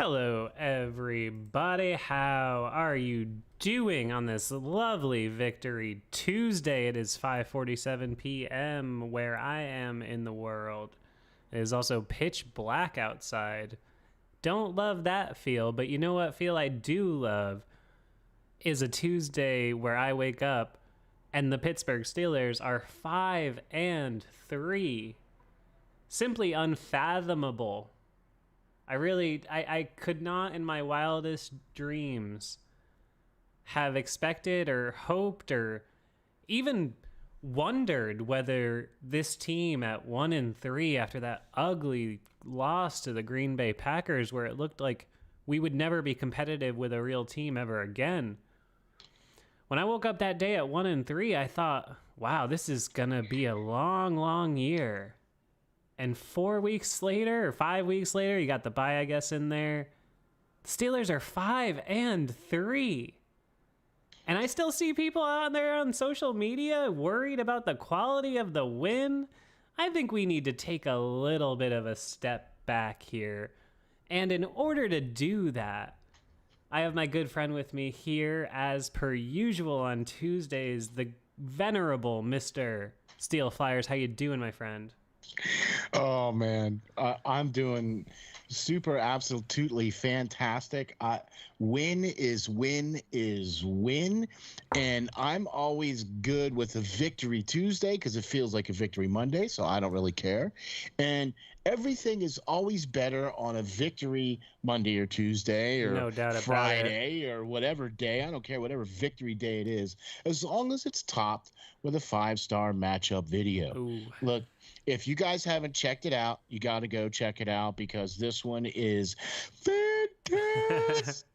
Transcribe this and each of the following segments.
Hello, everybody. How are you doing on this lovely Victory Tuesday? It is 5:47 p.m. where I am in the world. It is also pitch black outside. Don't love that feel, but you know what feel I do love is a Tuesday where I wake up and the Pittsburgh Steelers are 5-3. Simply unfathomable. I could not in my wildest dreams have expected or hoped or even wondered whether this team at 1-3 after that ugly loss to the Green Bay Packers, where it looked like we would never be competitive with a real team ever again. When I woke up that day at 1-3, I thought, wow, this is going to be a long, long year. And 4 weeks later, or 5 weeks later, you got the bye, I guess, in there. The Steelers are 5-3. And I still see people out there on social media worried about the quality of the win. I think we need to take a little bit of a step back here. And in order to do that, I have my good friend with me here, as per usual on Tuesdays, the venerable Mr. Steel Flyers. How you doing, my friend? Oh man, I'm doing super absolutely fantastic. Win is win, and I'm always good with a Victory Tuesday because it feels like a Victory Monday, so I don't really care. And everything is always better on a Victory Monday or Tuesday or No doubt about Friday or whatever day. I don't care, whatever Victory Day it is, as long as it's topped with a 5-star matchup video. Ooh. Look, if you guys haven't checked it out, you got to go check it out because this one is fantastic.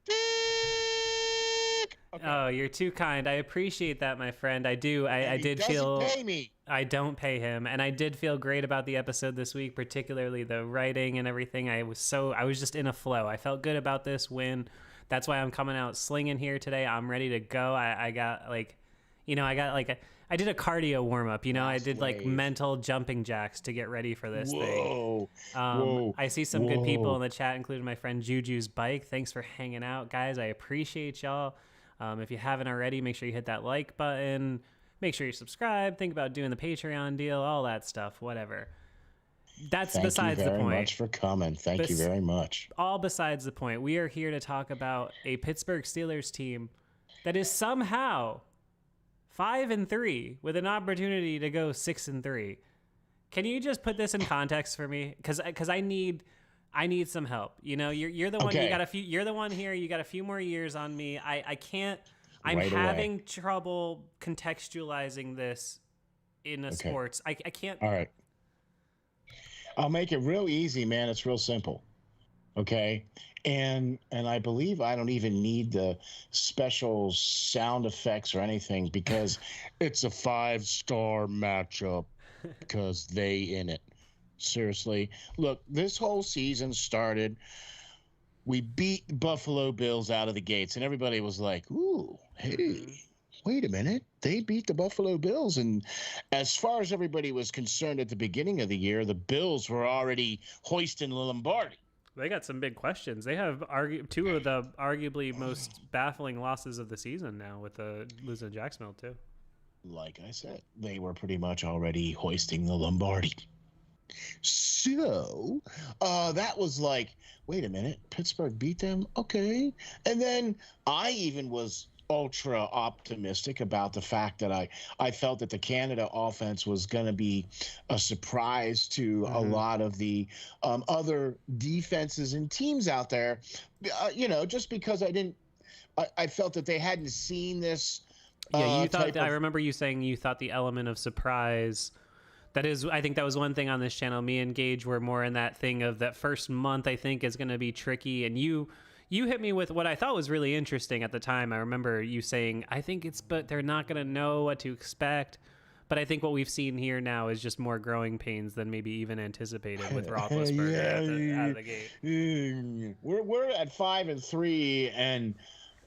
Okay. Oh, you're too kind. I appreciate that, my friend. I do. I did feel. Pay me. I don't pay him, and I did feel great about the episode this week, particularly the writing and everything. I was just in a flow. I felt good about this win. That's why I'm coming out slinging here today. I'm ready to go. I did a cardio warm up. I did like mental jumping jacks to get ready for this thing. Whoa. I see some good people in the chat, including my friend Juju's Bike. Thanks for hanging out, guys. I appreciate y'all. If you haven't already, make sure you hit that like button. Make sure you subscribe. Think about doing the Patreon deal, all that stuff, whatever. That's besides the point. Thank you very much for coming. Thank you very much. All besides the point. We are here to talk about a Pittsburgh Steelers team that is somehow 5-3 with an opportunity to go 6-3. Can you just put this in context for me? Because I need some help. You're the one. Okay. You're the one here. You got a few more years on me. I can't. I'm right having away. Trouble contextualizing this in a sports. I can't. All right. I'll make it real easy, man. It's real simple. Okay. And I believe I don't even need the special sound effects or anything because it's a 5-star matchup because they in it. Seriously. Look, this whole season started. We beat the Buffalo Bills out of the gates, and everybody was like, ooh, hey, wait a minute. They beat the Buffalo Bills. And as far as everybody was concerned at the beginning of the year, the Bills were already hoisting the Lombardi. They got some big questions. They have two of the arguably most baffling losses of the season now with the losing to Jacksonville, too. Like I said, they were pretty much already hoisting the Lombardi. So that was like, wait a minute, Pittsburgh beat them? Okay. And then I even was ultra optimistic about the fact that I felt that the Canada offense was going to be a surprise to a lot of the other defenses and teams out there, just because I felt that they hadn't seen this. Yeah, I remember you saying you thought the element of surprise. I think that was one thing on this channel. Me and Gage were more in that thing of that first month, I think, is going to be tricky. And you hit me with what I thought was really interesting at the time. I remember you saying, but they're not going to know what to expect. But I think what we've seen here now is just more growing pains than maybe even anticipated with Roethlisberger out of the gate. We're at 5-3, and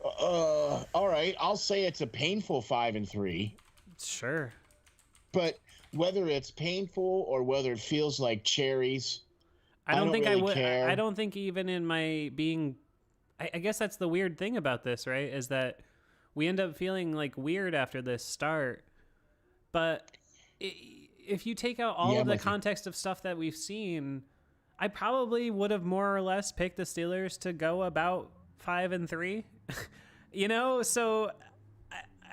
all right, I'll say it's a painful 5-3. Sure. But whether it's painful or whether it feels like cherries, I don't think I really would. I care. don't think even in my being, I guess that's the weird thing about this, right? Is that we end up feeling like weird after this start. But if you take out all Yeah, of I'm the with you. context of stuff that we've seen, I probably would have more or less picked the Steelers to go about 5-3. So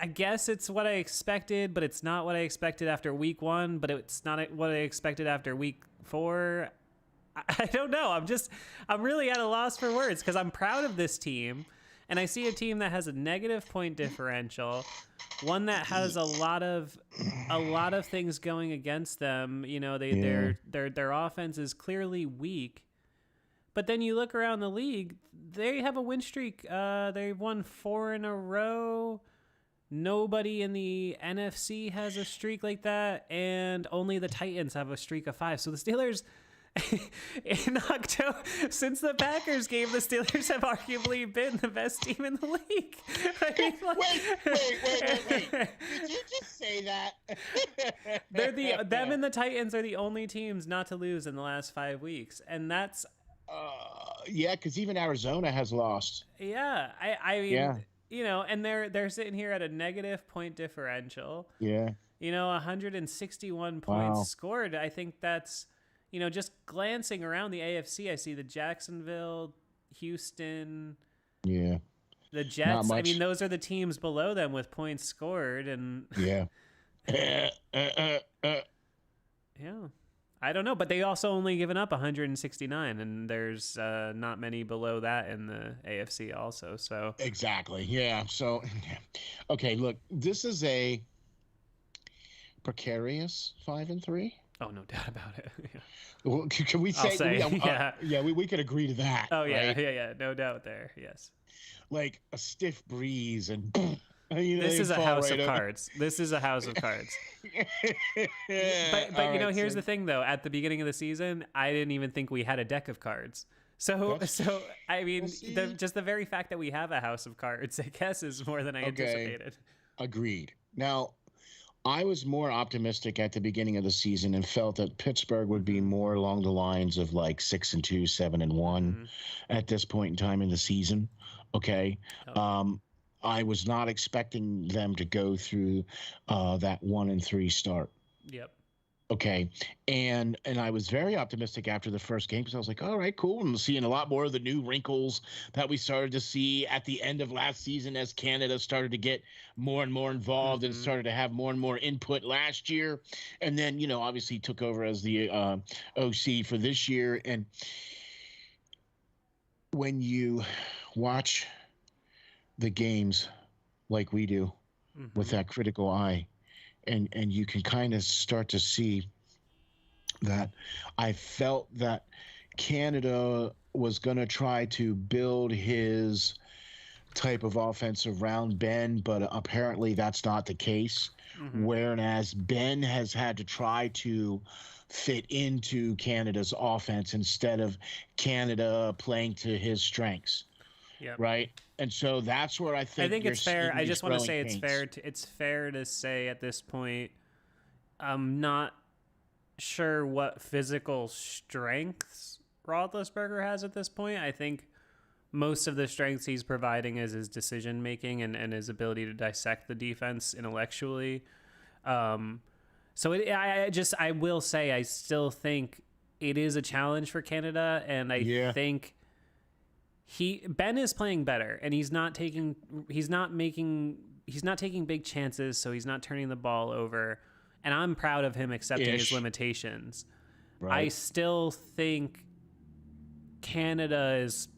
I guess it's what I expected, but it's not what I expected after week 1, but it's not what I expected after week 4. I don't know. I'm really at a loss for words because I'm proud of this team, and I see a team that has a negative point differential, one that has a lot of things going against them. Yeah. Their offense is clearly weak, but then you look around the league, they have a win streak. They've won 4 in a row. Nobody in the NFC has a streak like that, and only the Titans have a streak of 5. So the Steelers, in October, since the Packers game, the Steelers have arguably been the best team in the league. I mean, Wait. Did you just say that? them and the Titans are the only teams not to lose in the last 5 weeks, and that's Yeah, because even Arizona has lost. yeah. I Yeah. mean, and they're sitting here at a negative point differential. Yeah. 161 Wow. points scored. I think that's, just glancing around the AFC, I see the Jacksonville, Houston, Yeah. the Not Jets. I much. mean, those are the teams below them with points scored. And Yeah. yeah, I don't know. But they also only given up 169, and there's not many below that in the AFC also. So Exactly. Yeah. So, okay, look, this is a precarious 5-3. oh, no doubt about it. Yeah. Well, can we I'll say? say, yeah. Yeah. We could agree to that. Oh, yeah, right? yeah, no doubt there. Yes. Like a stiff breeze and. This is a house of over. cards. This is a house of cards. But All you know, right, here's so- the thing though. At the beginning of the season, I didn't even think we had a deck of cards. So I mean, Well, see? just the very fact that we have a house of cards, I guess, is more than I anticipated. Agreed. Now, I was more optimistic at the beginning of the season and felt that Pittsburgh would be more along the lines of like 6-2, 7-1 Mhm. at this point in time in the season. Okay. Oh. I was not expecting them to go through that 1-3 start. Yep. Okay. And I was very optimistic after the first game because I was like, all right, cool. I'm seeing a lot more of the new wrinkles that we started to see at the end of last season as Canada started to get more and more involved and started to have more and more input last year. And then, obviously took over as the OC for this year. And when you watch the games like we do with that critical eye, and you can kind of start to see that I felt that Canada was going to try to build his type of offense around Ben, but apparently that's not the case. Whereas Ben has had to try to fit into Canada's offense instead of Canada playing to his strengths. Yep. Right. And so that's where I think it's fair. seeing I these just want to growing say it's pains. it's fair to say at this point, I'm not sure what physical strengths Roethlisberger has at this point. I think most of the strengths he's providing is his decision making and his ability to dissect the defense intellectually. So I will say I still think it is a challenge for Canada, and I think Ben is playing better, and he's not taking big chances, so he's not turning the ball over, and I'm proud of him accepting his limitations. Right. I still think Canada is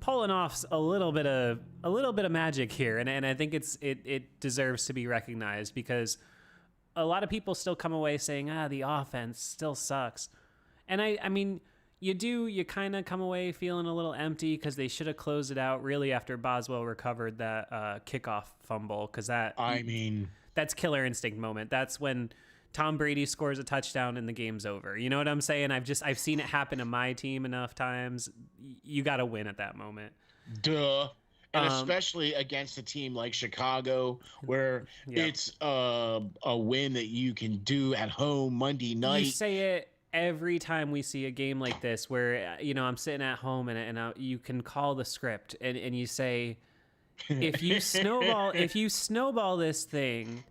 pulling off a little bit of magic here, and I think it deserves to be recognized because a lot of people still come away saying the offense still sucks, and I mean you kind of come away feeling a little empty because they should have closed it out really after Boswell recovered that kickoff fumble, because that's killer instinct moment. That's when Tom Brady scores a touchdown and the game's over. You know what I'm saying? I've seen it happen to my team enough times. You got to win at that moment. Duh. And especially against a team like Chicago, where it's a win that you can do at home Monday night. You say it, every time we see a game like this where, I'm sitting at home and you can call the script and you say, if you snowball this thing,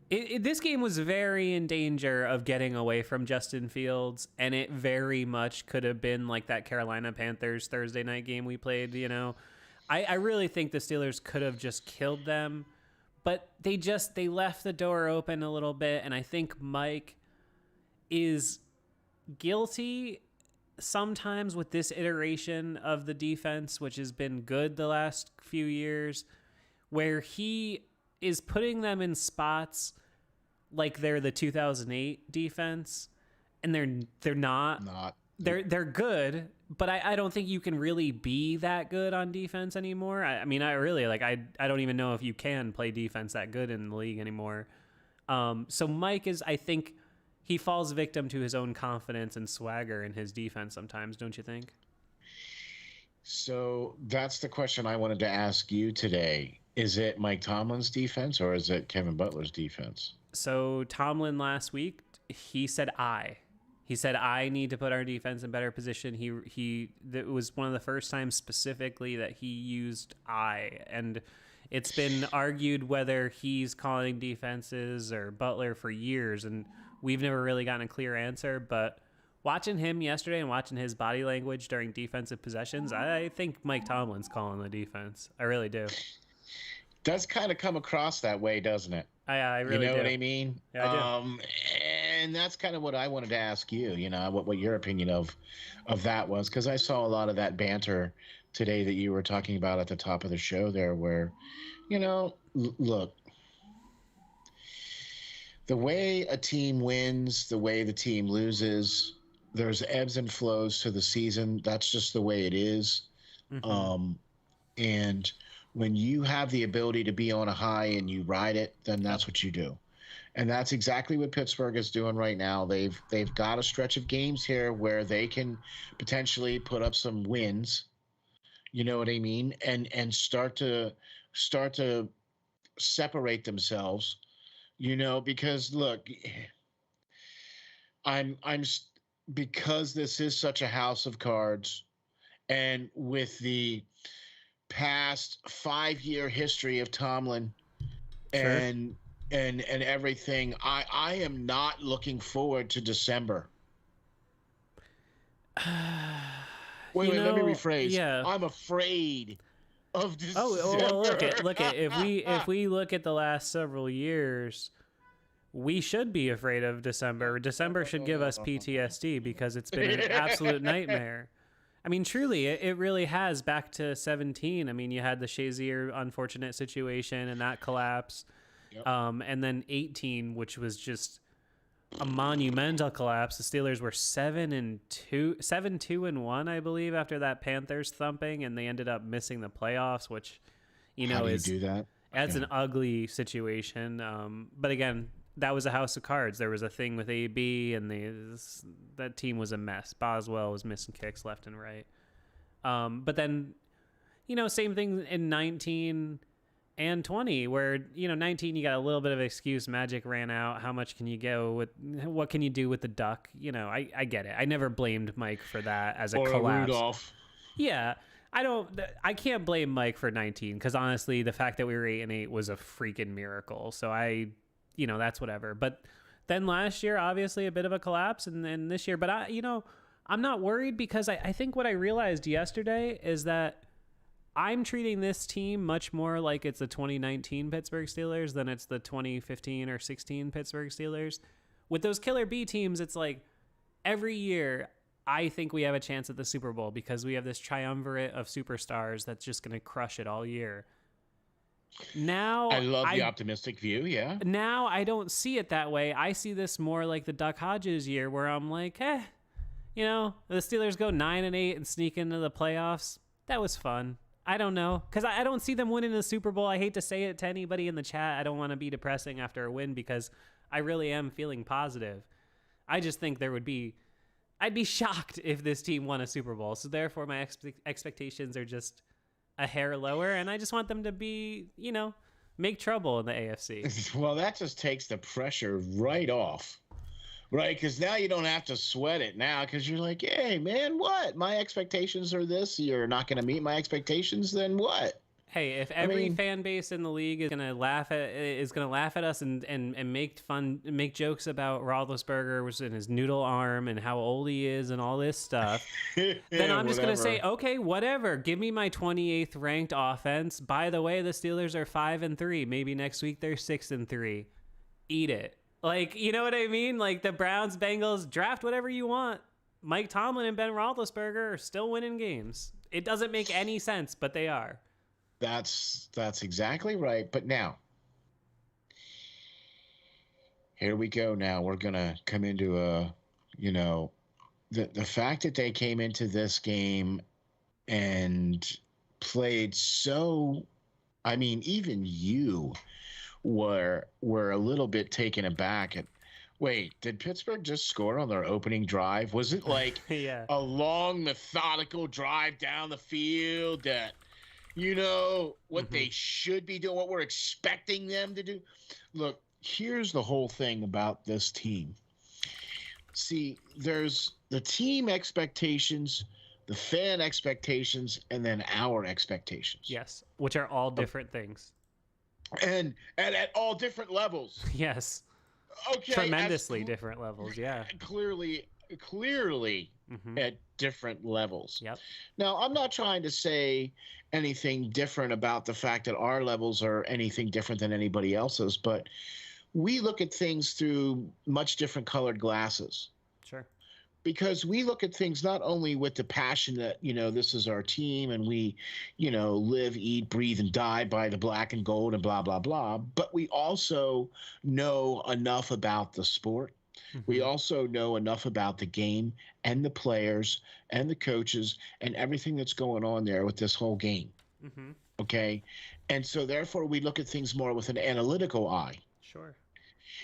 this game was very in danger of getting away from Justin Fields, and it very much could have been like that Carolina Panthers Thursday night game we played. I really think the Steelers could have just killed them, but they left the door open a little bit, and I think Mike is guilty sometimes with this iteration of the defense, which has been good the last few years, where he is putting them in spots like they're the 2008 defense, and they're not. They're good, but I don't think you can really be that good on defense anymore. I mean, I really I don't even know if you can play defense that good in the league anymore. So Mike is, I think, he falls victim to his own confidence and swagger in his defense sometimes, don't you think? So that's the question I wanted to ask you today. Is it Mike Tomlin's defense or is it Kevin Butler's defense? So Tomlin last week, he said I need to put our defense in better position. It was one of the first times specifically that he used I, and it's been argued whether he's calling defenses or Butler for years, and we've never really gotten a clear answer. But watching him yesterday and watching his body language during defensive possessions, I think Mike Tomlin's calling the defense. I really do. Does kind of come across that way, doesn't it? I really do. What I mean? Yeah, I do. And that's kind of what I wanted to ask you, what your opinion of that was, because I saw a lot of that banter today that you were talking about at the top of the show there where, look, the way a team wins, the way the team loses, there's ebbs and flows to the season. That's just the way it is. Mm-hmm. And when you have the ability to be on a high and you ride it, then that's what you do. And that's exactly what Pittsburgh is doing right now. They've got a stretch of games here where they can potentially put up some wins. You know what I mean? And start to separate themselves, because look, because this is such a house of cards, and with the past 5-year history of Tomlin and everything, I am not looking forward to December. Wait, let me rephrase. Yeah. I'm afraid of December. Oh, well, look at if we look at the last several years, we should be afraid of December. December should give us PTSD because it's been an absolute nightmare. I mean, truly, it really has. Back to 17. I mean, you had the Shazier unfortunate situation and that collapse. Yep. And then 18, which was just a monumental collapse. The Steelers were 7-2-1, I believe, after that Panthers thumping, and they ended up missing the playoffs, which, How do you do that? That's an ugly situation. But again, that was a house of cards. There was a thing with AB, and that team was a mess. Boswell was missing kicks left and right. But then, same thing in 19 and 20, where, 19, you got a little bit of an excuse. Magic ran out. How much can you go with? What can you do with the duck? I get it. I never blamed Mike for that as a collapse. Rudolph. Yeah. I can't blame Mike for 19 because honestly, the fact that we were 8-8 was a freaking miracle. So that's whatever. But then last year, obviously a bit of a collapse, and then this year, but I'm not worried because I think what I realized yesterday is that I'm treating this team much more like it's the 2019 Pittsburgh Steelers than it's the 2015 or 16 Pittsburgh Steelers. With those killer B teams, it's like every year I think we have a chance at the Super Bowl because we have this triumvirate of superstars that's just going to crush it all year. Now I love the optimistic view, yeah. Now I don't see it that way. I see this more like the Duck Hodges year where I'm like, the Steelers go 9-8 and sneak into the playoffs. That was fun. I don't know, because I don't see them winning the Super Bowl. I hate to say it to anybody in the chat. I don't want to be depressing after a win because I really am feeling positive. I just think I'd be shocked if this team won a Super Bowl. So therefore my expectations are just a hair lower, and I just want them to be, make trouble in the AFC. Well, that just takes the pressure right off Right, because now you don't have to sweat it now because you're like, hey, man, what? My expectations are this. You're not going to meet my expectations, then what? Hey, if I every mean, fan base in the league is gonna laugh at us and make jokes about Roethlisberger and his noodle arm and how old he is and all this stuff, then I'm just gonna say, whatever. okay, whatever. Give me my 28th ranked offense. By the way, the Steelers are 5-3. Maybe next week they're 6-3. Eat it. Like, you know what I mean? Like the Browns, Bengals, draft whatever you want. Mike Tomlin and Ben Roethlisberger are still winning games. It doesn't make any sense, but they are. That's exactly right. But now, here we go. Now we're gonna come into you know, the fact that they came into this game and played so. I mean, even you were a little bit taken aback at. Wait, did Pittsburgh just score on their opening drive? Was it like Yeah. a long, methodical drive down the field that what they should be doing, what we're expecting them to do? Look, here's the whole thing about this team. See, there's the team expectations, the fan expectations, and then our expectations. Yes, which are all different things. And at all different levels. Yes. Okay. Tremendously different levels, yeah. Clearly at different levels. Yep. Now, I'm not trying to say anything different about the fact that our levels are anything different than anybody else's, but we look at things through much different colored glasses. Sure. Because we look at things not only with the passion that, this is our team and we, live, eat, breathe, and die by the black and gold and blah, blah, blah, but we also know enough about the sport. We also know enough about the game and the players and the coaches and everything that's going on there with this whole game. Okay. And so therefore we look at things more with an analytical eye. Sure.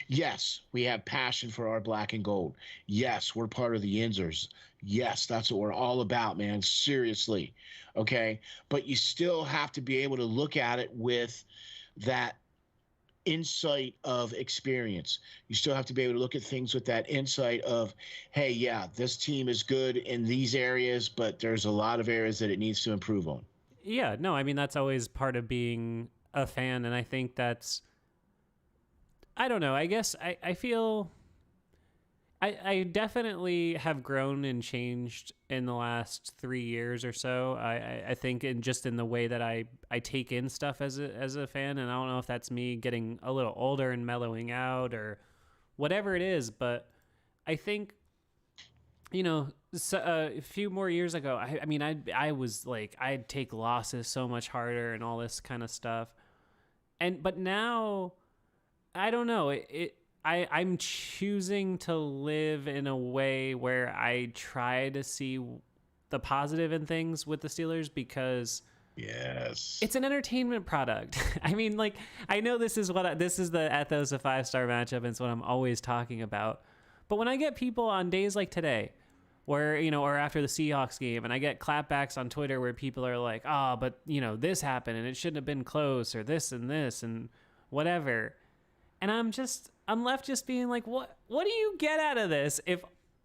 Yes, we have passion for our black and gold. Yes, we're part of the Yinzers. Yes, that's what we're all about, man. Seriously. Okay. But you still have to be able to look at it with that insight of experience. You still have to be able to look at things with that insight of, hey, yeah, this team is good in these areas, but there's a lot of areas that it needs to improve on. Yeah, no, I mean, that's always part of being a fan. And I think I don't know, I guess I feel I definitely have grown and changed in the last 3 years or so. I think in the way that I take in stuff as a fan, and I don't know if that's me getting a little older and mellowing out or whatever it is, but I think a few more years ago, I was like, I'd take losses so much harder and all this kind of stuff, but now I don't know I'm choosing to live in a way where I try to see the positive in things with the Steelers because yes, it's an entertainment product. I mean, like, I know this is the ethos of 5-star matchup, and it's what I'm always talking about. But when I get people on days like today, where, or after the Seahawks game, and I get clapbacks on Twitter where people are like, but this happened and it shouldn't have been close, or this and whatever. And I'm left just being like, what do you get out of this if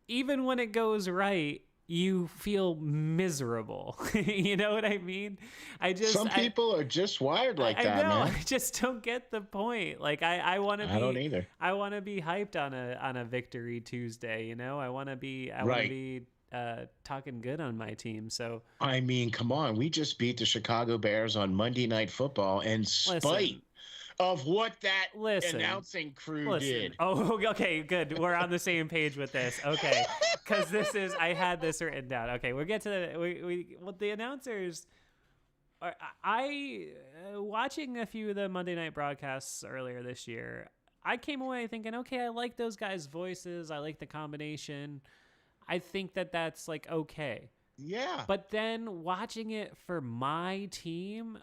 even when it goes right, you feel miserable? You know what I mean? Some people are just wired like that, man. I just don't get the point. Like I want to be. I don't either. I want to be hyped on a victory Tuesday. I want to be. Talking good on my team. So I mean, come on, we just beat the Chicago Bears on Monday Night Football, and spite of what that announcing crew did. Oh, okay, good. We're on the same page with this. Okay, because I had this written down. Okay, we'll get to the announcers. Watching a few of the Monday night broadcasts earlier this year, I came away thinking, okay, I like those guys' voices. I like the combination. I think that's like okay. Yeah. But then watching it for my team,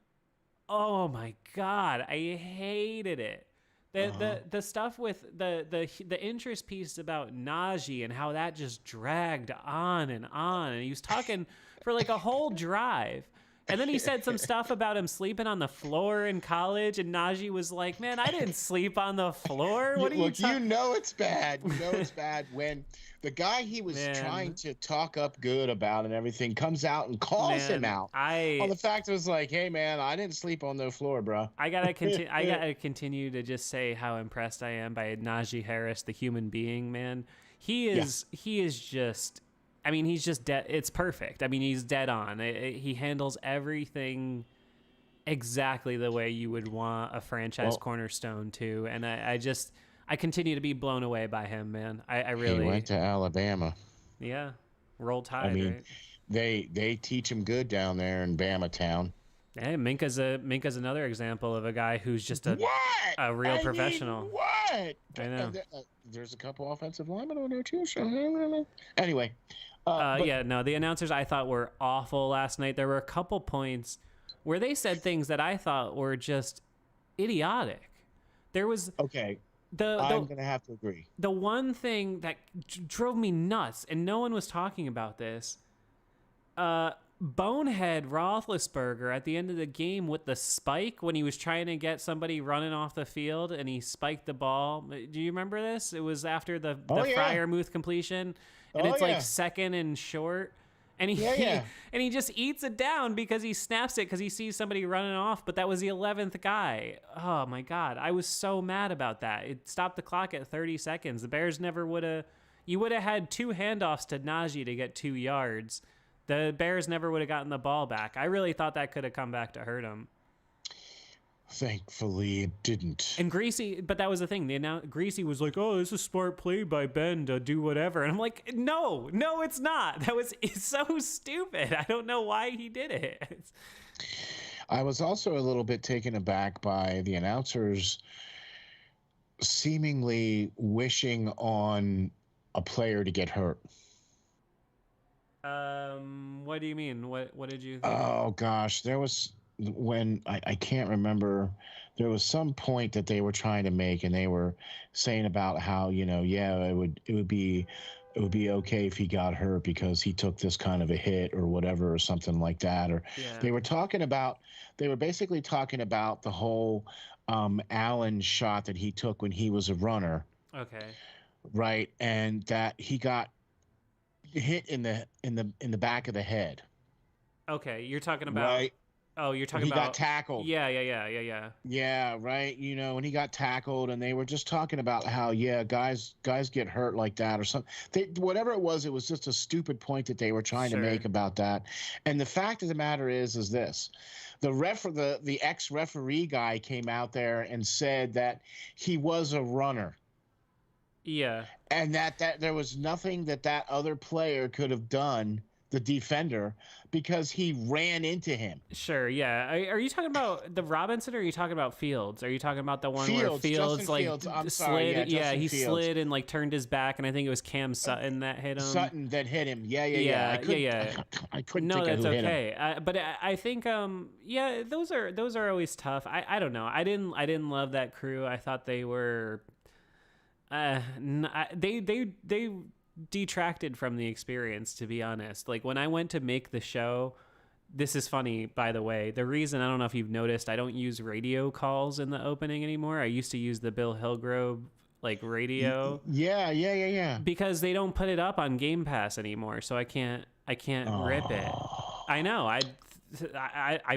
oh my God, I hated it. The stuff with the interest piece about Najee and how that just dragged on, and he was talking for like a whole drive. And then he said some stuff about him sleeping on the floor in college, and Najee was like, "Man, I didn't sleep on the floor. What are you talking?" You know it's bad. You know it's bad when the guy he was trying to talk up good about and everything comes out and calls him out on the fact it was like, "Hey, man, I didn't sleep on the floor, bro." I gotta continue to just say how impressed I am by Najee Harris, the human being. Man, he is just. I mean, he's just dead. It's perfect. I mean, he's dead on. He handles everything exactly the way you would want a franchise cornerstone to. And I continue to be blown away by him, man. I really. He went to Alabama. Yeah, Roll Tide. I mean, right? they teach him good down there in Bama town. Hey, Minka's another example of a guy who's just a real professional. What? I know. There's a couple offensive linemen on there too. So anyway. The announcers I thought were awful last night. There were a couple points where they said things that I thought were just idiotic. There was I'm gonna have to agree. The one thing that drove me nuts, and no one was talking about this. Bonehead Roethlisberger at the end of the game with the spike when he was trying to get somebody running off the field and he spiked the ball. Do you remember this? It was after the freiermuth completion, and it's like second and short, and he just eats it down because he snaps it because he sees somebody running off, but that was the 11th guy. Oh my God, I was so mad about that. It stopped the clock at 30 seconds. The Bears never would have. You would have had 2 handoffs to Najee to get 2 yards. The Bears never would have gotten the ball back. I really thought that could have come back to hurt them. Thankfully, it didn't. And Greasy, but that was the thing. Greasy was like, "Oh, this is a smart play by Ben to do whatever," and I'm like, "No, it's not. It's so stupid. I don't know why he did it." I was also a little bit taken aback by the announcers seemingly wishing on a player to get hurt. What do you mean? What did you think? Oh gosh, there was when I can't remember. There was some point that they were trying to make, and they were saying about how it would be okay if he got hurt because he took this kind of a hit or whatever or something like that. Or they were basically talking about the whole Allen shot that he took when he was a runner. Okay. Right, and that he got hit in the back of the head. Okay, you're talking about right. Oh, you're talking he about got tackled. Yeah. Yeah, right. When he got tackled, and they were just talking about how guys get hurt like that or something. Whatever it was just a stupid point that they were trying to make about that. And the fact of the matter is this: the ex-referee guy came out there and said that he was a runner. Yeah. And that there was nothing that other player could have done, the defender, because he ran into him. Sure, yeah. Are you talking about the Robinson, or are you talking about Fields? Are you talking about the one where Fields slid? Yeah, he slid and turned his back, and I think it was Cam Sutton that hit him. Sutton that hit him. Yeah. I couldn't think of who hit him. But I think those are always tough. I don't know. I didn't love that crew. I thought they were. They detracted from the experience, to be honest. Like when I went to make the show, this is funny, by the way. The reason, I don't know if you've noticed, I don't use radio calls in the opening anymore. I used to use the Bill Hillgrove radio. Yeah. Because they don't put it up on Game Pass anymore, so I can't rip it. I know. I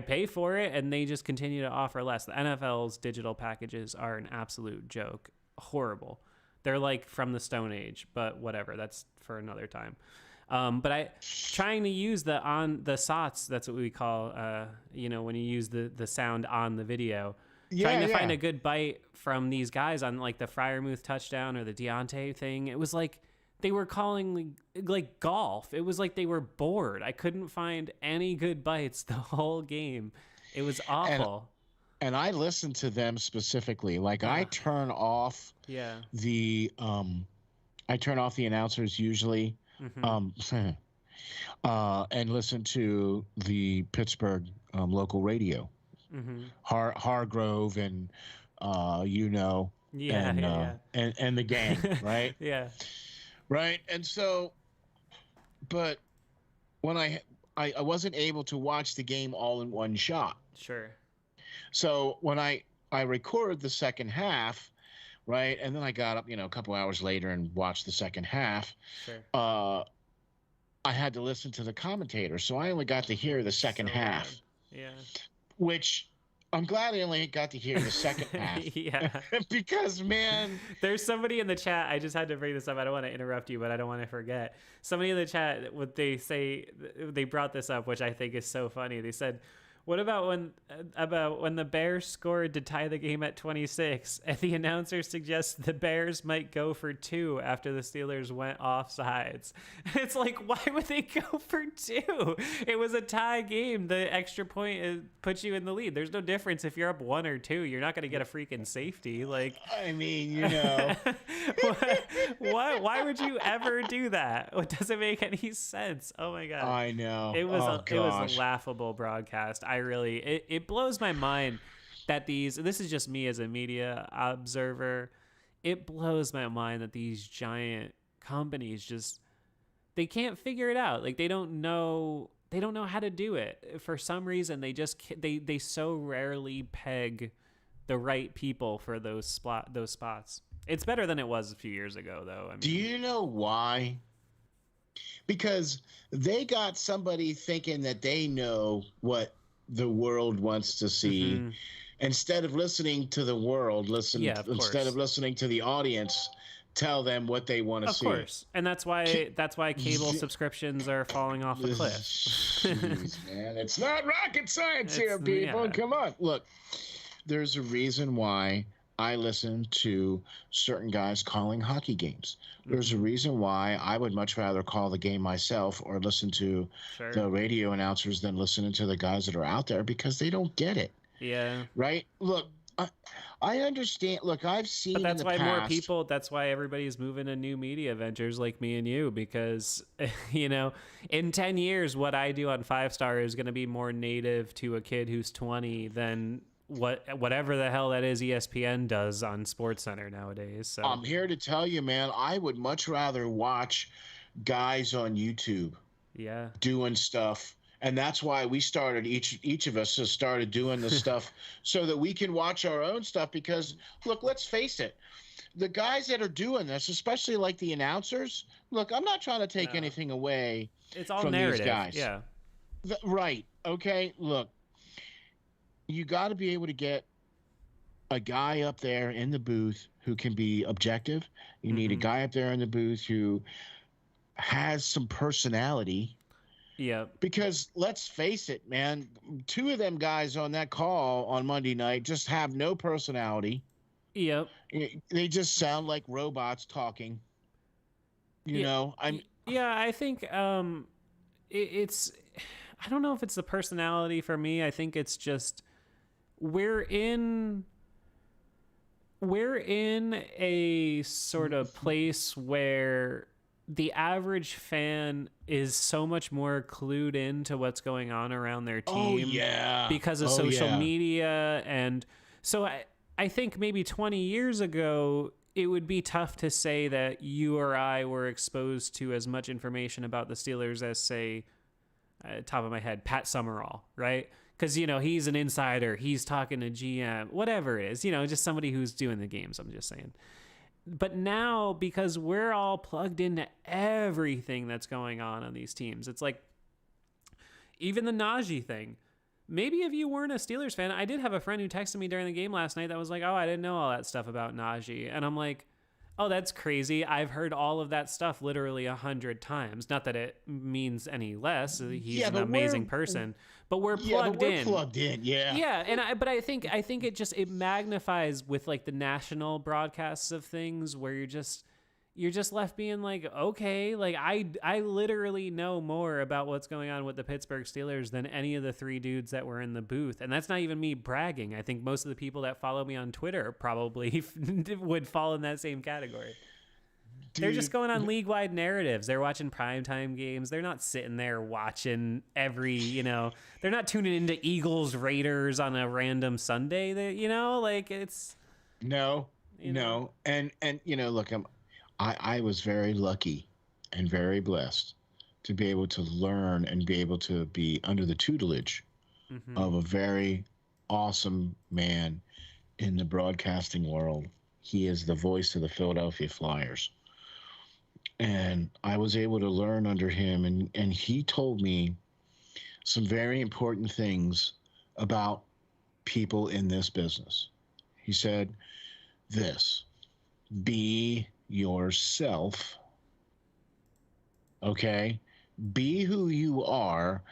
pay for it, and they just continue to offer less. The NFL's digital packages are an absolute joke. Horrible. They're like from the Stone Age, but whatever. That's for another time. But trying to use the SOTs, that's what we call, when you use the sound on the video. Trying to find a good bite from these guys on like the freiermuth touchdown or the Deontay thing. It was like they were calling like golf. It was like they were bored. I couldn't find any good bites the whole game. It was awful. And I listen to them specifically. Like I turn off the announcers usually, and listen to the Pittsburgh local radio, Hargrove and and the gang, right? Yeah, right. And so, but when I wasn't able to watch the game all in one shot. Sure. So when I recorded the second half, right, and then I got up, a couple hours later and watched the second half. Sure. I had to listen to the commentator, so I only got to hear the second half. Bad. Yeah. Which I'm glad I only got to hear the second half. Yeah. Because, man, there's somebody in the chat. I just had to bring this up. I don't want to interrupt you, but I don't want to forget. Somebody in the chat, what they say, they brought this up, which I think is so funny. They said, what about when the Bears scored to tie the game at 26 and the announcer suggests the Bears might go for 2 after the Steelers went off sides? It's like, why would they go for 2? It was a tie game. The extra point puts you in the lead. There's no difference if you're up 1 or 2. You're not going to get a freaking safety. Like, I mean, why would you ever do that? It doesn't make any sense. Oh my God. I know. It was a laughable broadcast. It blows my mind that this is just me as a media observer. It blows my mind that these giant companies they can't figure it out. Like, they don't know how to do it. For some reason, they so rarely peg the right people for those spots. It's better than it was a few years ago, though. I mean, do you know why? Because they got somebody thinking that they know what the world wants to see. Mm-hmm. Instead of listening to the world, instead of listening to the audience, tell them what they want to see. Of course. And that's why cable subscriptions are falling off a cliff. Jeez, man. It's not rocket science here, people. Yeah. Come on. Look, there's a reason why I listen to certain guys calling hockey games. There's a reason why I would much rather call the game myself or listen to the radio announcers than listening to the guys that are out there, because they don't get it. Yeah. Right? Look, I understand. Look, I've seen. But that's why more people. That's why everybody's moving to new media ventures like me and you, because in 10 years, what I do on 5 Star is going to be more native to a kid who's 20 than whatever the hell that is ESPN does on SportsCenter nowadays. So I'm here to tell you, man, I would much rather watch guys on YouTube doing stuff. And that's why we started, each of us has started doing this stuff so that we can watch our own stuff. Because, look, let's face it, the guys that are doing this, especially like the announcers, look, I'm not trying to take anything away from narrative. These guys. Yeah. Right. Okay. Look, you got to be able to get a guy up there in the booth who can be objective. You need a guy up there in the booth who has some personality. Yeah. Because let's face it, man, 2 of them guys on that call on Monday night just have no personality. Yep. They just sound like robots talking. I think it's I don't know if it's the personality for me. I think it's just we're in a sort of place where the average fan is so much more clued into what's going on around their team because of social media. And so I think maybe 20 years ago, it would be tough to say that you or I were exposed to as much information about the Steelers as, say, top of my head, Pat Summerall, right? Because, he's an insider. He's talking to GM, whatever it is, just somebody who's doing the games, I'm just saying. But now, because we're all plugged into everything that's going on these teams, it's like even the Najee thing. Maybe if you weren't a Steelers fan, I did have a friend who texted me during the game last night that was like, oh, I didn't know all that stuff about Najee. And I'm like, oh, that's crazy. I've heard all of that stuff literally 100 times. Not that it means any less. He's an amazing person, but we're plugged in. Plugged in, yeah. Yeah, and I think it magnifies with like the national broadcasts of things where you're just left being like, okay, like I literally know more about what's going on with the Pittsburgh Steelers than any of the 3 dudes that were in the booth. And that's not even me bragging. I think most of the people that follow me on Twitter probably would fall in that same category. Dude. They're just going on league-wide narratives. They're watching primetime games. They're not sitting there watching every, they're not tuning into Eagles Raiders on a random Sunday. It's no. And look, I was very lucky and very blessed to be able to learn and be able to be under the tutelage of a very awesome man in the broadcasting world. He is the voice of the Philadelphia Flyers. And I was able to learn under him, and he told me some very important things about people in this business. He said this: be yourself, okay? Be who you are.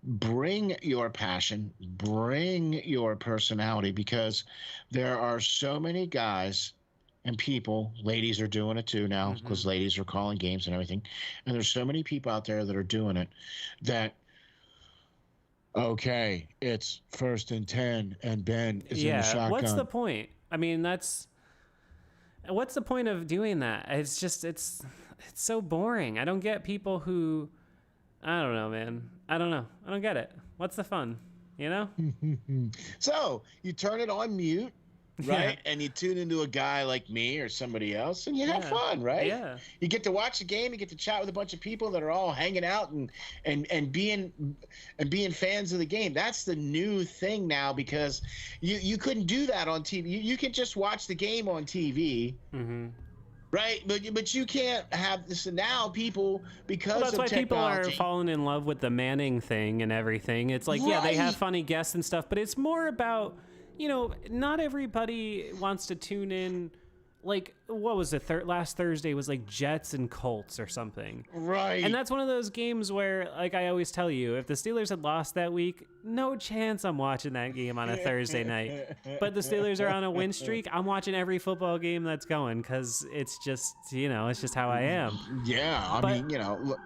Bring your passion, bring your personality, because there are so many guys and people, ladies are doing it too now because ladies are calling games and everything. And there's so many people out there that are doing it that, okay, it's 1st and 10 and Ben is in the shotgun. What's the point? I mean, what's the point of doing that? It's just, it's so boring. I don't get people who, I don't know, man. I don't know. I don't get it. What's the fun? You know? So you turn it on mute, right? And you tune into a guy like me or somebody else, and you have fun, right? Yeah. You get to watch the game. You get to chat with a bunch of people that are all hanging out and being fans of the game. That's the new thing now, because you couldn't do that on TV. You could just watch the game on TV. Right, but you can't have this now. People, because that's of why technology, people are falling in love with the Manning thing and everything. It's like, yeah, they have funny guests and stuff, but it's more about, you know, not everybody wants to tune in. Like, what was it? Last Thursday was like Jets and Colts or something. Right. And that's one of those games where, like I always tell you, if the Steelers had lost that week, no chance I'm watching that game on a Thursday night. But the Steelers are on a win streak. I'm watching every football game that's going, because it's just, you know, it's just how I am. Yeah, I mean, you know. Look.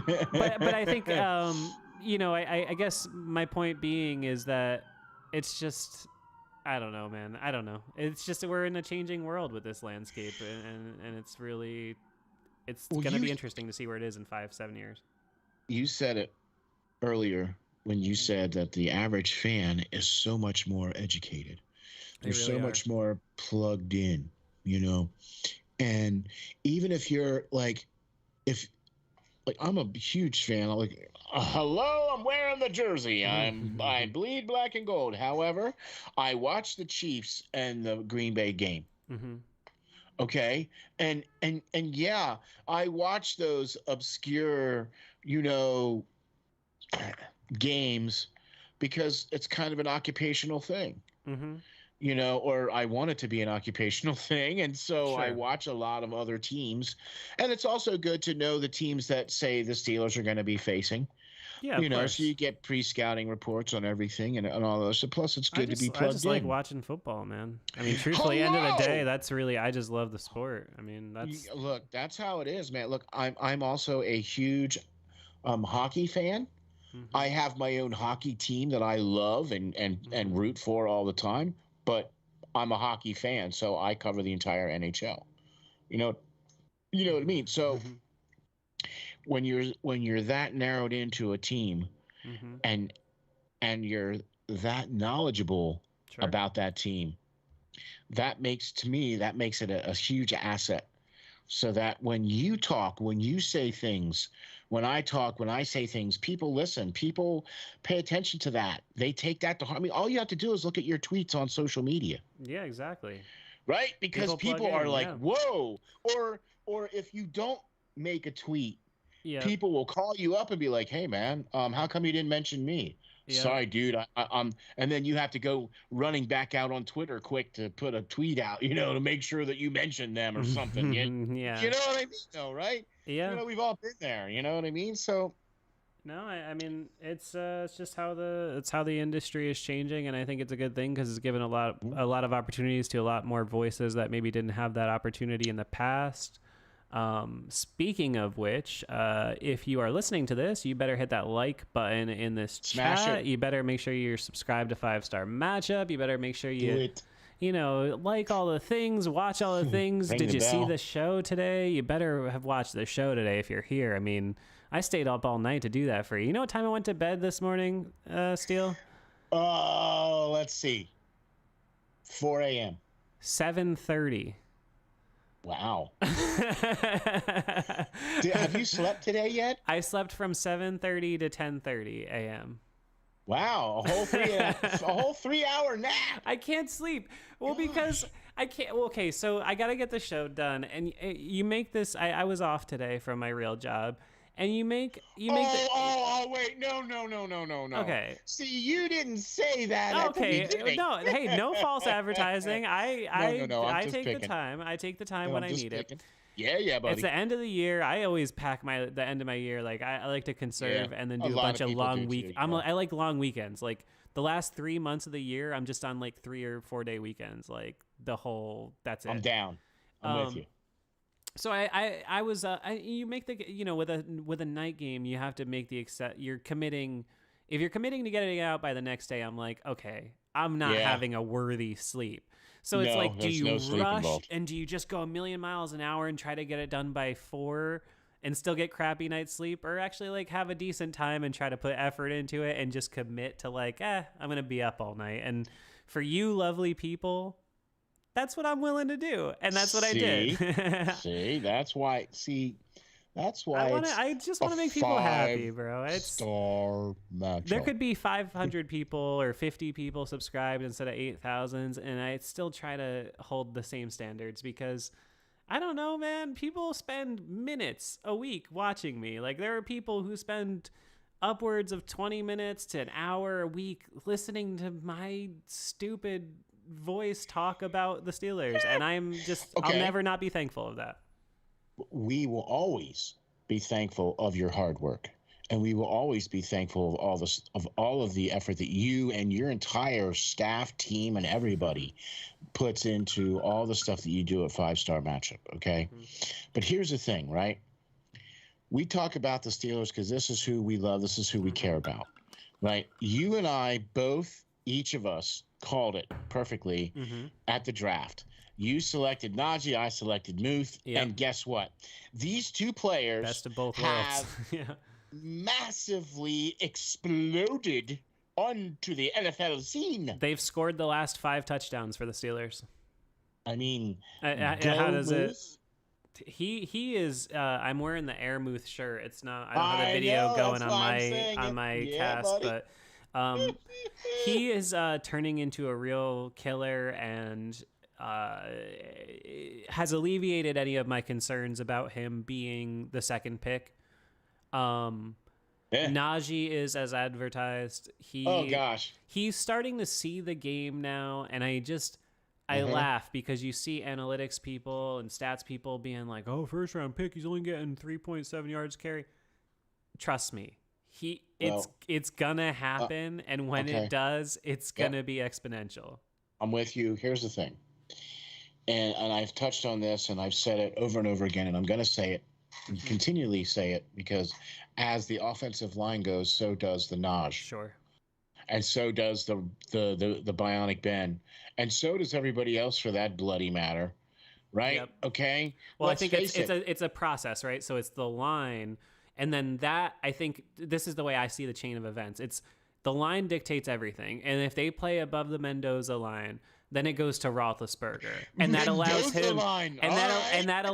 but I think, you know, I guess my point being is that it's just, I don't know, man. I don't know. It's just that we're in a changing world with this landscape, and it's really, it's going to be interesting to see where it is in 5-7 years. You said it earlier when you said that the average fan is so much more educated. They're really so much more plugged in, you know. And even if you're like, I'm a huge fan. I'm like, hello, I'm wearing the jersey. I bleed black and gold. However, I watched the Chiefs and the Green Bay game. Okay, and yeah, I watch those obscure, you know, games because it's kind of an occupational thing. You know, or I want it to be an occupational thing. And so I watch a lot of other teams. And it's also good to know the teams that, say, the Steelers are going to be facing. Yeah, you know, course. So you get pre-scouting reports on everything and all those. So plus, it's good to be plugged in. I just like watching football, man. I mean, truthfully, end of the day, that's really, I just love the sport. I mean, that's... Look, that's how it is, man. Look, I'm also a huge hockey fan. I have my own hockey team that I love and root for all the time. But I'm a hockey fan, so I cover the entire NHL. You know what I mean? So when you're that narrowed into a team, and you're that knowledgeable about that team, that makes it a huge asset. So that when you talk, when you say things, when I talk, when I say things, people listen. People pay attention to that. They take that to heart. I mean, all you have to do is look at your tweets on social media. Yeah, exactly. Right? Because people are like, whoa. Or if you don't make a tweet, people will call you up and be like, hey, man, how come you didn't mention me? Yeah. Sorry, dude. I'm, and then you have to go running back out on Twitter quick to put a tweet out, you know, to make sure that you mention them or something. Yeah. You know what I mean? Though, right? Yeah. You know, we've all been there. You know what I mean? So. No, I mean it's just how the industry is changing, and I think it's a good thing because it's given a lot of opportunities to a lot more voices that maybe didn't have that opportunity in the past. Speaking of which, if you are listening to this, you better hit that like button in this chat. You better make sure you're subscribed to 5-Star Matchup. You better make sure you know, like all the things, watch all the things. Did you see the show today? You better have watched the show today if you're here. I mean, I stayed up all night to do that for you. You know what time I went to bed this morning, Steele? Oh, let's see. 4 a.m. 7:30. Wow. Have you slept today yet? I slept from 7:30 to 10:30 a.m. Wow, a whole 3 hour nap. I can't sleep. Well, Gosh. because I can't. Well, okay, so I got to get the show done, and you make this. I was off today from my real job, and you make wait, no. Okay. See, you didn't say that at the beginning. No, hey, no false advertising. No, I'm I just take picking. the time. I take the time No, when I'm I just need picking. it. Yeah, buddy. It's the end of the year. I always pack the end of my year. Like I like to conserve and then do a lot bunch of of people long do week. too, yeah. I like long weekends. Like the last 3 months of the year, I'm just on like 3 or 4 day weekends. Like the whole. That's it. I'm down. I'm with you. So I was you make the with a night game you have to make the you're committing. If you're committing to getting it out by the next day, I'm like, okay, I'm not having a worthy sleep. So it's like, do you rush and do you just go a million miles an hour and try to get it done by 4 and still get crappy night's sleep, or actually like have a decent time and try to put effort into it and just commit to like, I'm going to be up all night. And for you lovely people, that's what I'm willing to do. And that's what I did. That's why I just want to make people happy, bro. It's star matchup. There could be 500 people or 50 people subscribed instead of 8,000, and I still try to hold the same standards because I don't know, man. People spend minutes a week watching me. Like there are people who spend upwards of 20 minutes to an hour a week listening to my stupid voice talk about the Steelers, and I'm just I'll never not be thankful of that. We will always be thankful of your hard work, and we will always be thankful of all of the effort that you and your entire staff, team, and everybody puts into all the stuff that you do at 5-Star Matchup. Okay, but here's the thing, right? We talk about the Steelers because this is who we love. This is who we care about, right? You and I both, each of us, called it perfectly at the draft. You selected Najee, I selected Muth, and guess what? These two players best of both have worlds. massively exploded onto the NFL scene. They've scored the last 5 touchdowns for the Steelers. I mean, how does Muth? He is. I'm wearing the freiermuth shirt. It's not. I don't have a video going on my cast, buddy. but he is turning into a real killer and. Has alleviated any of my concerns about him being the second pick. Najee is as advertised. He's starting to see the game now, and I laugh because you see analytics people and stats people being like, "Oh, first round pick, he's only getting 3.7 yards carry." Trust me, it's gonna happen, and when it does, it's gonna be exponential. I'm with you. Here's the thing. And I've touched on this, and I've said it over and over again, and I'm going to say it and continually say it because as the offensive line goes, so does the Naj. Sure. And so does the Bionic Ben. And so does everybody else for that bloody matter. Right? Yep. Okay? Well, I think it's a process, right? So it's the line, and then that, I think this is the way I see the chain of events. It's the line dictates everything. And if they play above the Mendoza line, then it goes to Roethlisberger, and that allows him, and that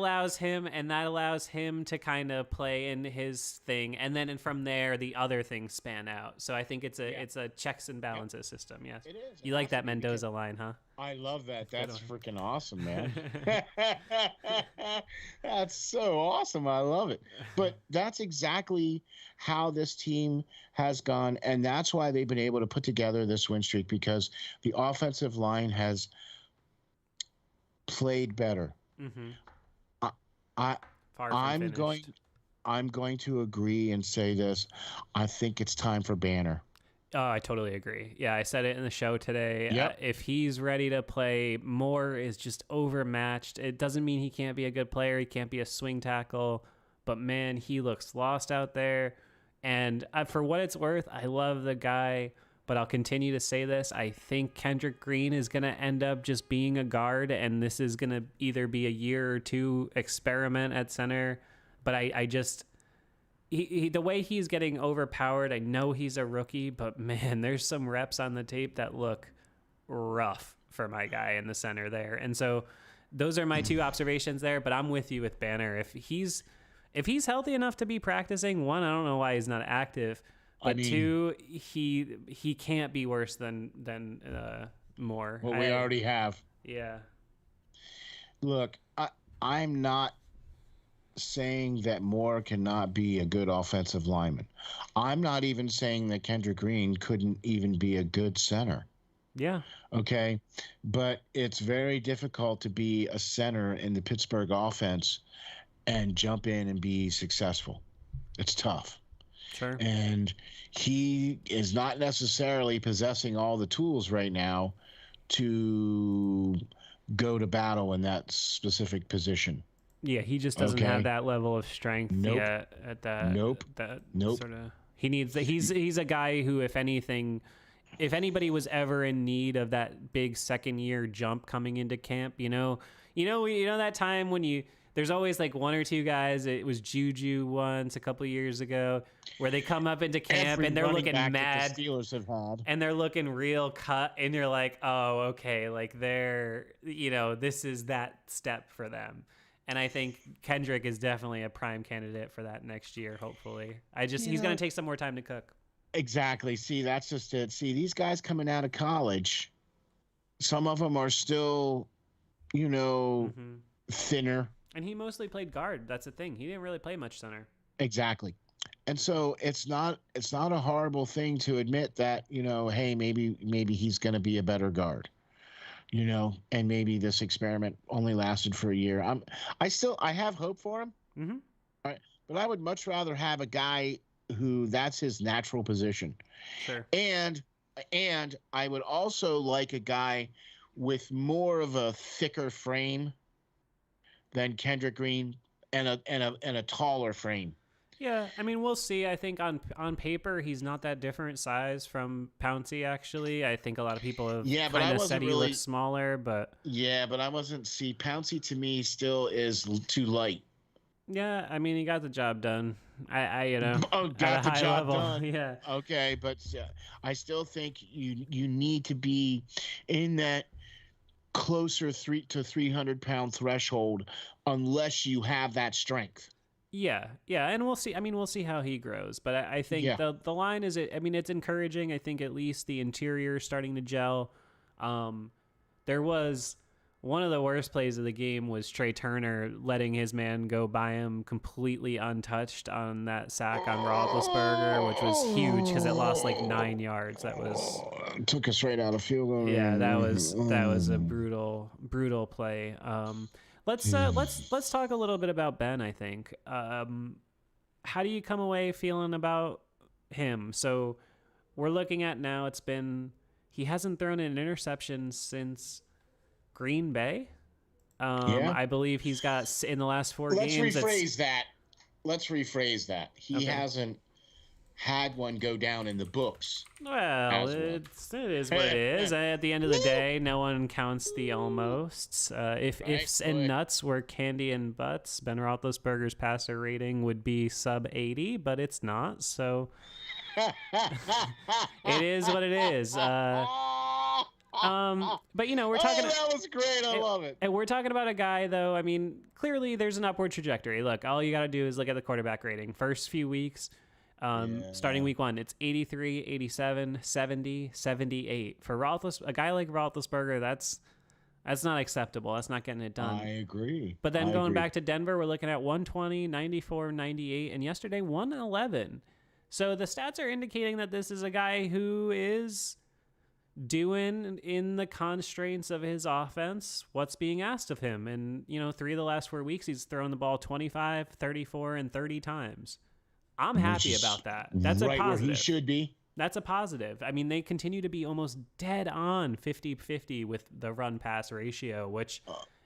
allows him to kind of play in his thing, and then from there the other things span out. So I think it's a checks and balances system. Yes, it is. You like that Mendoza line, huh? I love that. That's freaking awesome, man. That's so awesome. I love it. But that's exactly how this team has gone, and that's why they've been able to put together this win streak, because the offensive line has played better. I'm going to agree and say this. I think it's time for Banner. Oh, I totally agree. Yeah, I said it in the show today. Yep. If he's ready to play, Moore is just overmatched. It doesn't mean he can't be a good player. He can't be a swing tackle. But, man, he looks lost out there. And for what it's worth, I love the guy. But I'll continue to say this. I think Kendrick Green is going to end up just being a guard. And this is going to either be a year or two experiment at center. But I just... the way he's getting overpowered, I know he's a rookie, but man, there's some reps on the tape that look rough for my guy in the center there. And so those are my two observations there. But I'm with you with Banner. If he's healthy enough to be practicing, one, I don't know why he's not active. But two, he can't be worse than Moore. What we already have. Yeah. Look, I'm not saying that Moore cannot be a good offensive lineman. I'm not even saying that Kendrick Green couldn't even be a good center. Yeah. Okay. But it's very difficult to be a center in the Pittsburgh offense and jump in and be successful. It's tough. Sure. And he is not necessarily possessing all the tools right now to go to battle in that specific position. Yeah, he just doesn't have that level of strength yet at that. Nope. Sort of. He needs. He's a guy who, if anything, if anybody was ever in need of that big second year jump coming into camp, you know that time when there's always like one or two guys. It was Juju once a couple years ago, where they come up into camp and they're looking mad. The Steelers have had. And they're looking real cut, and you're like, oh, okay, like they're, this is that step for them. And I think Kendrick is definitely a prime candidate for that next year, hopefully. He's going to take some more time to cook. Exactly. See, that's just it. See, these guys coming out of college, some of them are still, thinner. And he mostly played guard. That's the thing. He didn't really play much center. Exactly. And so it's not a horrible thing to admit that, hey, maybe he's going to be a better guard. And maybe this experiment only lasted for a year. I have hope for him. Mm-hmm. Right? But I would much rather have a guy who that's his natural position. Sure. And I would also like a guy with more of a thicker frame than Kendrick Green and a taller frame. Yeah, I mean, we'll see. I think on paper, he's not that different size from Pouncey, actually. I think a lot of people have kind of said he looks smaller, but... Yeah, but I wasn't... See, Pouncey to me still is too light. Yeah, I mean, he got the job done. Got the job done. Yeah. Okay, but I still think you need to be in that closer 300-pound threshold unless you have that strength. Yeah, and we'll see. I mean, we'll see how he grows. But I think the line is, it's encouraging. I think at least the interior is starting to gel. There was one of the worst plays of the game was Trey Turner letting his man go by him completely untouched on that sack on Roethlisberger, which was huge because it lost like 9 yards. That was took us right out of field goal. Yeah, that was a brutal play. Let's talk a little bit about Ben, I think. How do you come away feeling about him? So we're looking at now, he hasn't thrown an interception since Green Bay. I believe he's got in the last 4 games. Let's rephrase that. He hasn't had one go down in the books. Well, it is what it is. At the end of the day, no one counts the almosts. If ifs and nuts were candy and butts, Ben Roethlisberger's passer rating would be sub 80, but it's not. So it is what it is. But we're talking. That was great. I love it. And we're talking about a guy, though. I mean, clearly there's an upward trajectory. Look, all you got to do is look at the quarterback rating. First few weeks. Starting week 1, it's 83, 87, 70, 78. For a guy like Roethlisberger, that's not acceptable. That's not getting it done. I agree. But then going back to Denver, we're looking at 120, 94, 98, and yesterday 111. So the stats are indicating that this is a guy who is doing in the constraints of his offense what's being asked of him. And, 3 of the last 4 weeks, he's thrown the ball 25, 34, and 30 times. I'm happy about that. That's right a positive. Where he should be. That's a positive. I mean, they continue to be almost dead on 50-50 with the run-pass ratio, which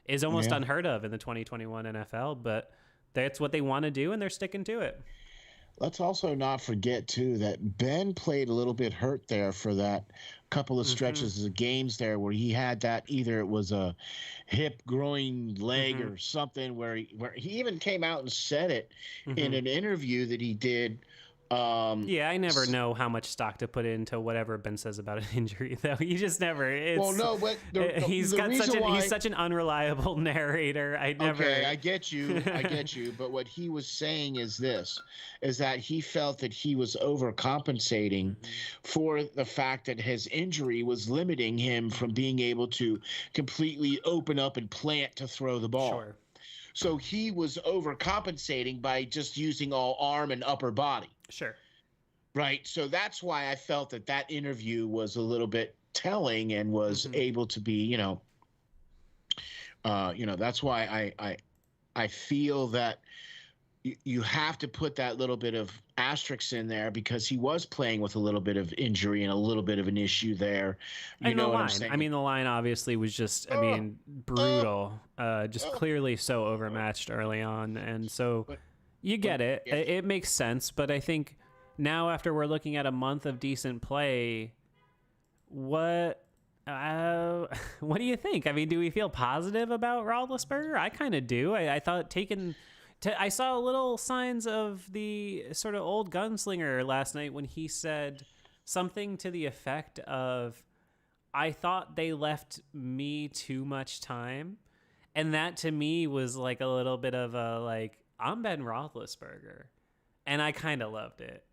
is almost unheard of in the 2021 NFL, but that's what they want to do, and they're sticking to it. Let's also not forget, too, that Ben played a little bit hurt there for that couple of stretches of games there where he had that, either it was a hip, groin, leg or something where he even came out and said it in an interview that he did Yeah, I never know how much stock to put into whatever Ben says about an injury, though. You just never. Well, no, but He's such an unreliable narrator. I never. Okay, I get you. But what he was saying is this: is that he felt that he was overcompensating for the fact that his injury was limiting him from being able to completely open up and plant to throw the ball. Sure. So he was overcompensating by just using all arm and upper body. Sure. Right. So that's why I felt that interview was a little bit telling and was able to be, that's why I feel that you have to put that little bit of asterisk in there because he was playing with a little bit of injury and a little bit of an issue there. You know what I'm saying? I mean, the line obviously was just, brutal, just clearly so overmatched early on. And so you get it. Yeah. It makes sense. But I think now after we're looking at a month of decent play, what do you think? I mean, do we feel positive about Roethlisberger? I kind of do. I thought I saw little signs of the sort of old gunslinger last night when he said something to the effect of, I thought they left me too much time. And that to me was like a little bit of a, like, I'm Ben Roethlisberger. And I kind of loved it,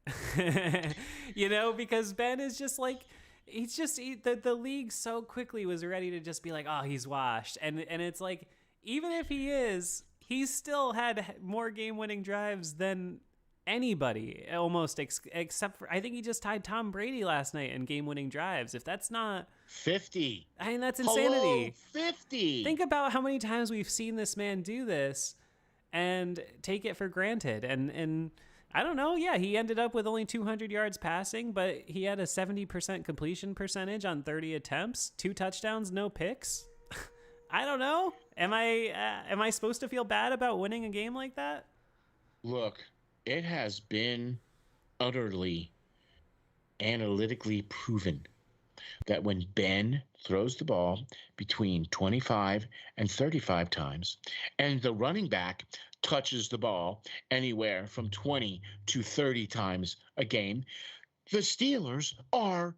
because Ben is just like, the league so quickly was ready to just be like, oh, he's washed. And it's like, even if he is, he's still had more game-winning drives than anybody, almost, except for, I think he just tied Tom Brady last night in game-winning drives. If that's not 50, I mean, that's insanity. 50. Think about how many times we've seen this man do this and take it for granted. And I don't know. Yeah, he ended up with only 200 yards passing, but he had a 70% completion percentage on 30 attempts, 2 touchdowns, no picks. I don't know. Am I supposed to feel bad about winning a game like that? Look, it has been utterly analytically proven that when Ben throws the ball between 25 and 35 times and the running back touches the ball anywhere from 20 to 30 times a game, the Steelers are,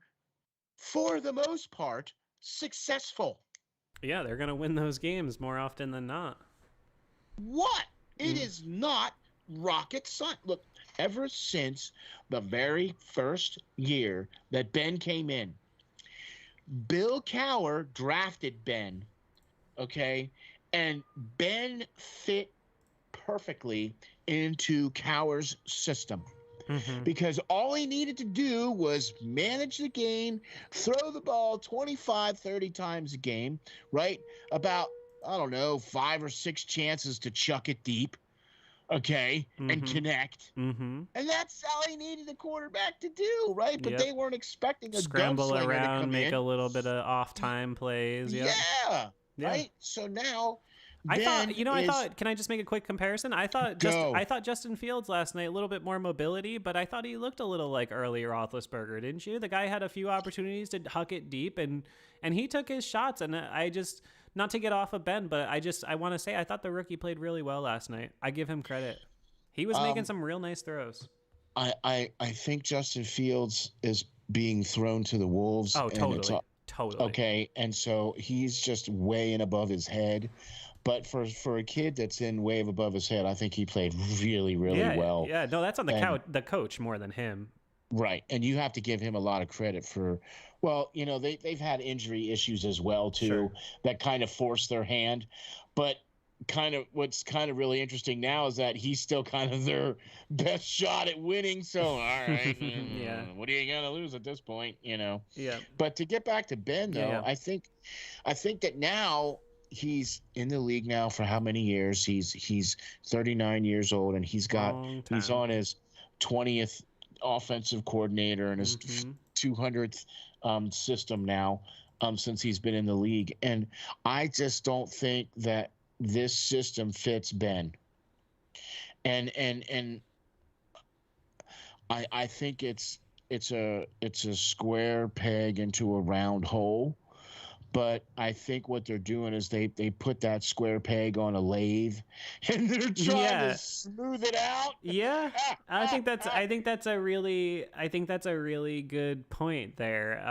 for the most part, successful. Yeah, they're going to win those games more often than not. What? It is not rocket science. Look, ever since the very first year that Ben came in, Bill Cowher drafted Ben, okay? And Ben fit perfectly into Cowher's system. Because all he needed to do was manage the game, throw the ball 25, 30 times a game, right? About, 5 or 6 chances to chuck it deep, okay, and connect. And that's all he needed the quarterback to do, right? But they weren't expecting a scramble around, to come make in. a little bit of off-time plays. Yeah, right? So now... I thought, can I just make a quick comparison? I thought Justin Fields last night, a little bit more mobility, but I thought he looked a little like early Roethlisberger, didn't you? The guy had a few opportunities to huck it deep, and he took his shots. And I just, not to get off of Ben, but I want to say I thought the rookie played really well last night. I give him credit. He was making some real nice throws. I think Justin Fields is being thrown to the wolves. Oh, totally. Totally. Okay, and so he's just way and above his head. But for a kid that's in way above his head, I think he played really, really well. Yeah, no, that's on the coach more than him. Right, and you have to give him a lot of credit for, they've had injury issues as well, too, that kind of forced their hand. But what's kind of really interesting now is that he's still kind of their best shot at winning. So, all right, what are you going to lose at this point, Yeah. But to get back to Ben, though, I think that now – he's in the league now for how many years? He's 39 years old, and he's on his 20th offensive coordinator and his 200th system now since he's been in the league. And I just don't think that this system fits Ben. And I think it's a square peg into a round hole. But I think what they're doing is they put that square peg on a lathe, and they're trying to Yeah. smooth it out. Yeah. I think that's a really good point there.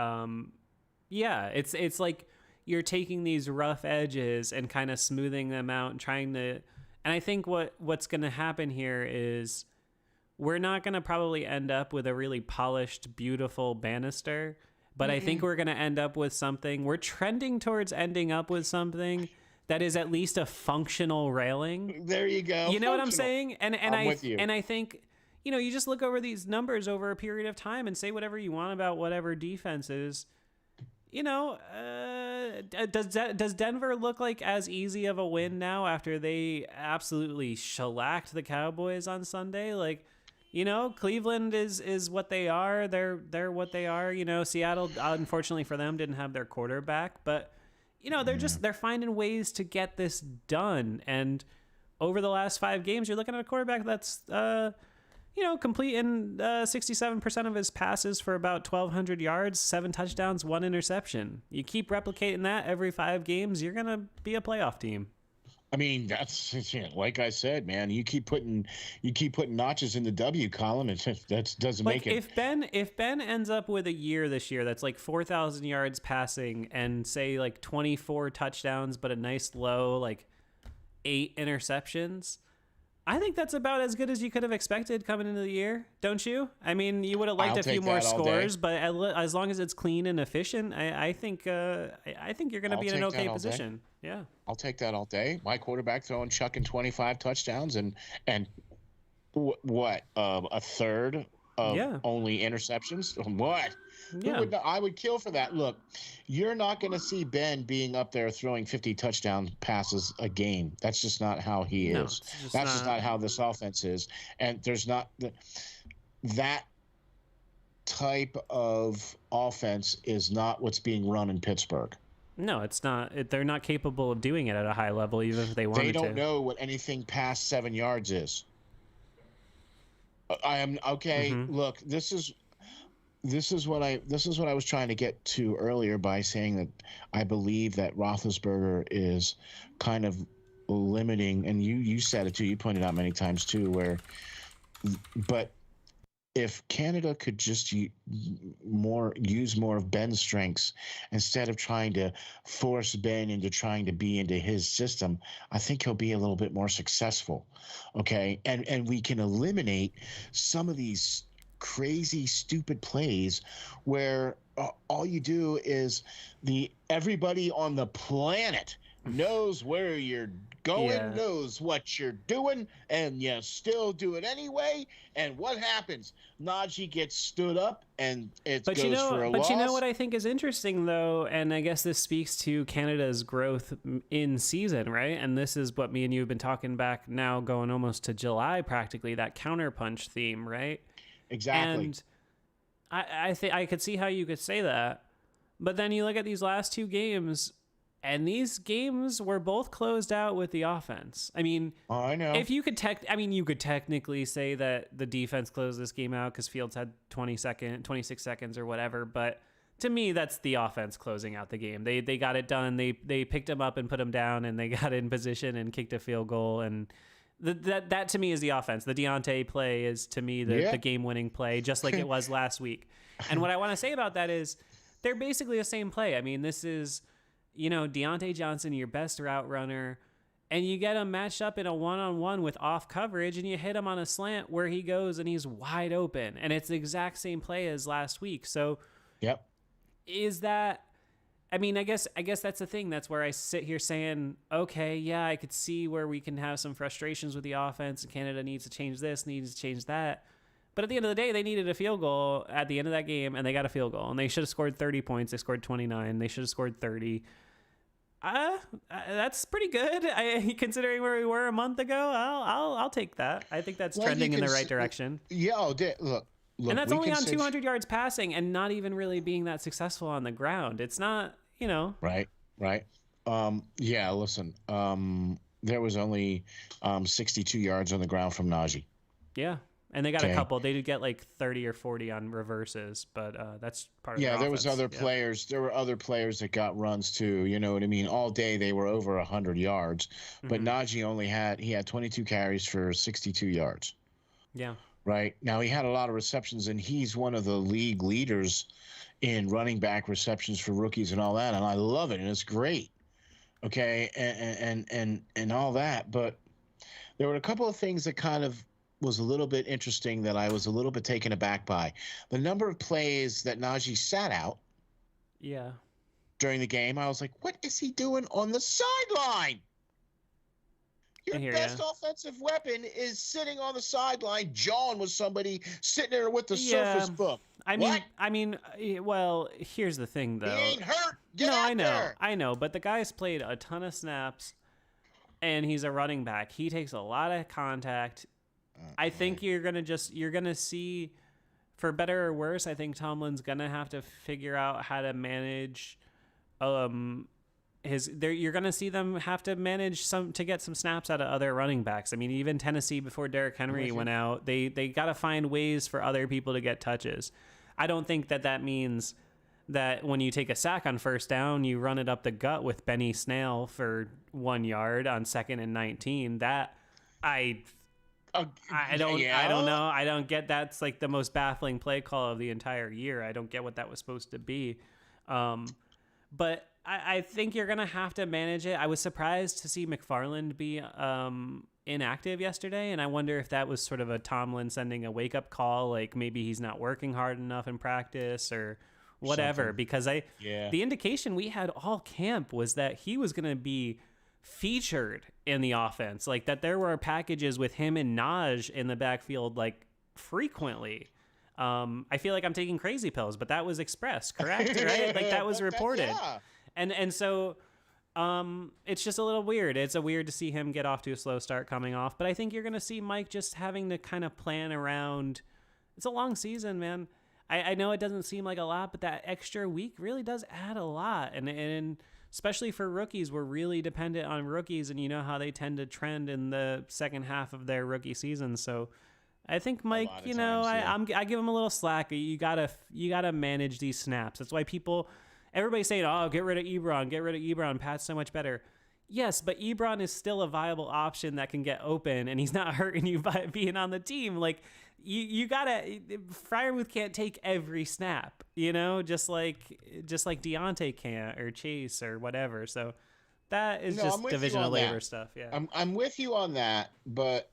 Yeah, it's like you're taking these rough edges and kind of smoothing them out and trying to, and I think what's going to happen here is we're not going to probably end up with a really polished, beautiful banister, but I think we're going to end up with something. We're trending towards ending up with something that is at least a functional railing. There you go. You know what I'm saying? And I'm with you. And I think, you know, you just look over these numbers over a period of time and say whatever you want about whatever defenses. You know, does Denver look like as easy of a win now after they absolutely shellacked the Cowboys on Sunday? Like, you know, Cleveland is what they are. They're what they are. You know, Seattle, unfortunately for them, didn't have their quarterback, but you know, they're finding ways to get this done. And over the last 5 games, you're looking at a quarterback that's you know, completing 67% of his passes for about 1,200 yards, 7 touchdowns, 1 interception. You keep replicating that every 5 games, you're gonna be a playoff team. I mean, that's like I said, man. You keep putting notches in the W column. That doesn't Like make it. If Ben ends up with a year this year that's like 4,000 yards passing and say like 24 touchdowns, but a nice low like 8 interceptions, I think that's about as good as you could have expected coming into the year, don't you? I mean, you would have liked a few more scores, but as long as it's clean and efficient, I think you're going to be in an okay position. Yeah, I'll take that all day. My quarterback chucking 25 touchdowns and what a third of only interceptions. What? Yeah. I would kill for that. Look, you're not going to see Ben being up there throwing 50 touchdown passes a game. That's just not how he is. That's just not how this offense is. And there's not that type of offense is not what's being run in Pittsburgh. No, it's not. They're not capable of doing it at a high level, even if they wanted to. They don't know what anything past 7 yards is. I am okay. Mm-hmm. Look, this is what I was trying to get to earlier by saying that I believe that Roethlisberger is kind of limiting, and you said it too. You pointed out many times too, but if Canada could just use more of Ben's strengths instead of trying to force Ben into trying to be into his system, I think he'll be a little bit more successful. Okay, and we can eliminate some of these crazy, stupid plays where all you do is everybody on the planet knows where you're going, knows what you're doing, and you still do it anyway. And what happens? Najee gets stood up, and it goes for a loss. But you know what I think is interesting, though, and I guess this speaks to Canada's growth in season, right? And this is what me and you have been talking back now, going almost to July, practically, that counterpunch theme, right? Exactly. And I think I could see how you could say that, but then you look at these last 2 games. And these games were both closed out with the offense. I mean, I know. If you could you could technically say that the defense closed this game out because Fields had 26 seconds or whatever. But to me, that's the offense closing out the game. They got it done. They picked him up and put him down, and they got in position and kicked a field goal. And that to me is the offense. The Deontay play is to me the game-winning play, just like it was last week. And what I want to say about that is they're basically the same play. I mean, this is, you know, Deontay Johnson, your best route runner, and you get him matched up in a one-on-one with off coverage, and you hit him on a slant where he goes and he's wide open, and it's the exact same play as last week. So, is that? I mean, I guess that's the thing. That's where I sit here saying, okay, yeah, I could see where we can have some frustrations with the offense, and Canada needs to change this, needs to change that. But at the end of the day, they needed a field goal at the end of that game, and they got a field goal. And they should have scored 30 points. They scored 29. They should have scored 30. That's pretty good. Considering where we were a month ago, I'll take that. I think that's trending in the right direction. Yeah, look. And that's only on 200 yards passing and not even really being that successful on the ground. It's not, you know. Right. Yeah, listen. There was only 62 yards on the ground from Najee. Yeah. And they got a couple. They did get like 30 or 40 on reverses, but that's part of their there offense. was other players. There were other players that got runs too. You know what I mean? All day they were over 100 yards, but Najee had 22 carries for 62 yards. Yeah. Right now he had a lot of receptions, and he's one of the league leaders in running back receptions for rookies and all that, and I love it, and it's great. Okay, and all that, but there were a couple of things that kind of was a little bit interesting that I was a little bit taken aback by. The number of plays that Najee sat out during the game, I was like, what is he doing on the sideline? Your best offensive weapon is sitting on the sideline, jawing with somebody sitting there with the Surface Book. Well, here's the thing, though. He ain't hurt. Get out there. I know, but the guy's played a ton of snaps, and he's a running back. He takes a lot of contact. I think you're gonna see, for better or worse, I think Tomlin's gonna have to figure out how to manage you're gonna see them have to manage to get some snaps out of other running backs. I mean, even Tennessee before Derrick Henry went out, they gotta find ways for other people to get touches. I don't think that means that when you take a sack on first down, you run it up the gut with Benny Snell for 1 yard on 2nd and 19. That I don't know. I don't get. That's like the most baffling play call of the entire year. I don't get what that was supposed to be. But I think you're going to have to manage it. I was surprised to see McFarland be inactive yesterday, and I wonder if that was sort of a Tomlin sending a wake-up call, like maybe he's not working hard enough in practice or whatever. Something. Because the indication we had all camp was that he was going to be featured in the offense, like that there were packages with him and Najee in the backfield like frequently. I feel like I'm taking crazy pills, but that was expressed, correct? Right? Like that was reported. And so it's just a little weird. It's weird to see him get off to a slow start coming off, but I think you're going to see Mike just having to kind of plan around. It's a long season, man. I know it doesn't seem like a lot, but that extra week really does add a lot. And especially for rookies, we're really dependent on rookies, and you know how they tend to trend in the second half of their rookie season. So I think Mike, I give him a little slack. You gotta manage these snaps. That's why everybody's saying, "Oh, get rid of Ebron. Pat's so much better." Yes, but Ebron is still a viable option that can get open, and he's not hurting you by being on the team. Like you gotta, freiermuth can't take every snap, just like Deontay can't, or Chase or whatever. So that is just division of labor stuff. Yeah, I'm with you on that, but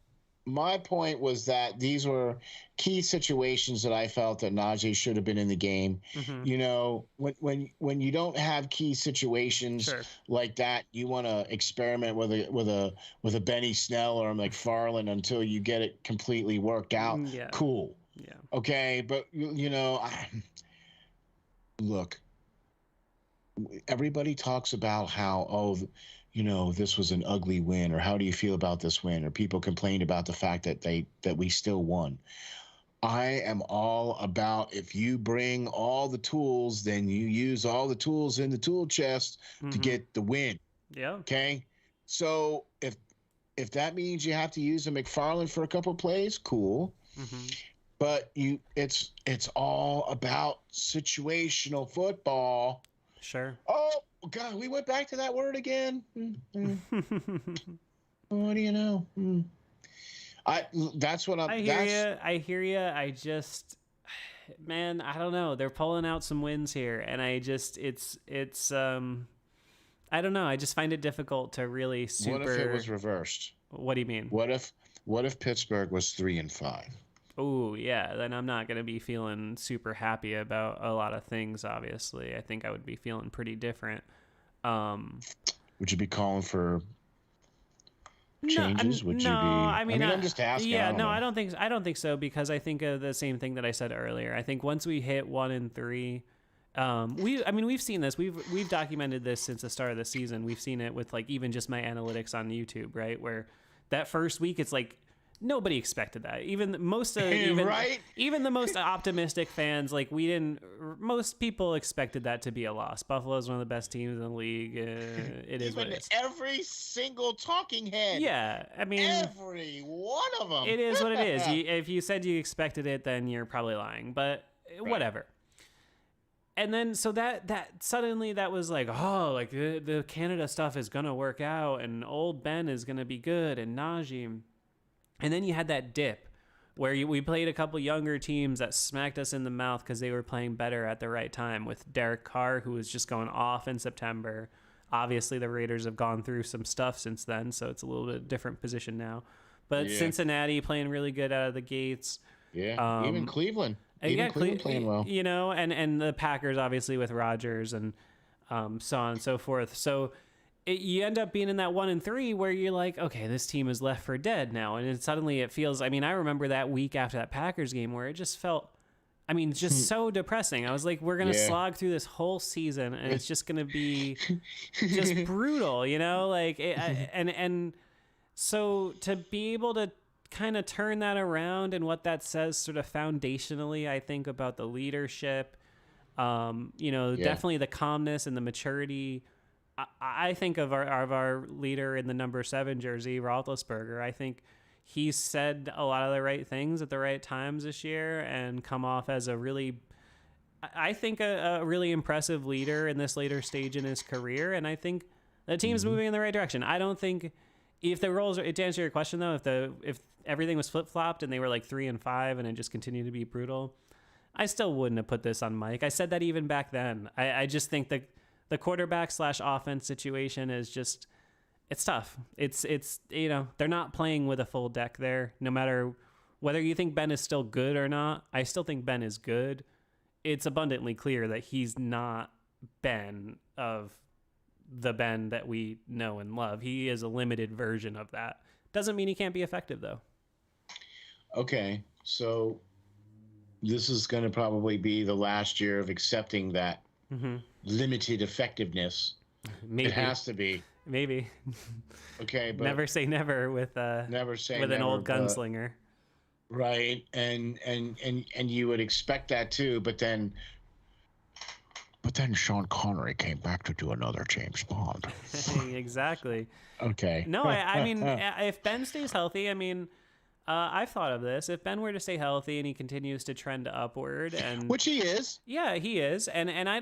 my point was that these were key situations that I felt that Najee should have been in the game. Mm-hmm. When you don't have key situations like that, you want to experiment with a Benny Snell or a McFarland until you get it completely worked out. Yeah. Cool. Yeah. Okay, but look, everybody talks about how this was an ugly win, or how do you feel about this win, or people complained about the fact that we still won. I am all about, if you bring all the tools, then you use all the tools in the tool chest to get the win. Yeah. Okay. So if that means you have to use a McFarland for a couple of plays, cool. Mm-hmm. But it's all about situational football. Sure. Oh God, we went back to that word again. What do you know? That's what I'm. I hear you. I just, man, I don't know. They're pulling out some wins here, and I just, it's I don't know. I just find it difficult to really super. What if it was reversed? What do you mean? What if Pittsburgh was 3-5? Oh, yeah. Then I'm not going to be feeling super happy about a lot of things, obviously. I think I would be feeling pretty different. Would you be calling for changes? I'm just asking. Yeah, I don't think so, because I think of the same thing that I said earlier. I think once we hit 1-3, we've seen this. We've documented this since the start of the season. We've seen it with like even just my analytics on YouTube, right? Where that first week, it's like nobody expected that. Even most of Right? even the most optimistic fans, like most people expected that to be a loss. Buffalo's one of the best teams in the league. It is what it is. Every single talking head. Yeah, I mean, every one of them. it is what it is. If you said you expected it, then you're probably lying. But whatever. And then so that suddenly that was like, oh, like the Canada stuff is gonna work out, and old Ben is gonna be good, and Najee. And then you had that dip where we played a couple younger teams that smacked us in the mouth because they were playing better at the right time, with Derek Carr, who was just going off in September. Obviously, the Raiders have gone through some stuff since then, so it's a little bit different position now. But Cincinnati playing really good out of the gates. Yeah, even Cleveland. Even Cleveland playing well. You know, and the Packers, obviously, with Rodgers and so on and so forth. So you end up being in that 1-3 where you're like, okay, this team is left for dead now. And suddenly it feels, I mean, I remember that week after that Packers game where it just felt, I mean, just so depressing. I was like, we're going to slog through this whole season and it's just going to be just brutal, you know? Like, and so to be able to kind of turn that around and what that says sort of foundationally, I think, about the leadership, you know, definitely the calmness and the maturity. I think of our leader in the number 7 jersey, Roethlisberger. I think he's said a lot of the right things at the right times this year and come off as a really, I think, a really impressive leader in this later stage in his career. And I think the team's moving in the right direction. I don't think if the roles, to answer your question though, if everything was flip-flopped and they were like 3-5 and it just continued to be brutal, I still wouldn't have put this on Mike. I said that even back then. I just think that the quarterback / offense situation is just, it's tough. It's, you know, they're not playing with a full deck there. No matter whether you think Ben is still good or not, I still think Ben is good. It's abundantly clear that he's not Ben of the Ben that we know and love. He is a limited version of that. Doesn't mean he can't be effective though. Okay. So this is going to probably be the last year of accepting that limited effectiveness. Maybe. It has to be. Maybe. Okay, but never say never with an old gunslinger. Right, and you would expect that too, but then Sean Connery came back to do another James Bond. Exactly. Okay. No, I mean, if Ben stays healthy, I mean, I've thought of this. If Ben were to stay healthy and he continues to trend upward, and which he is, yeah, he is, and I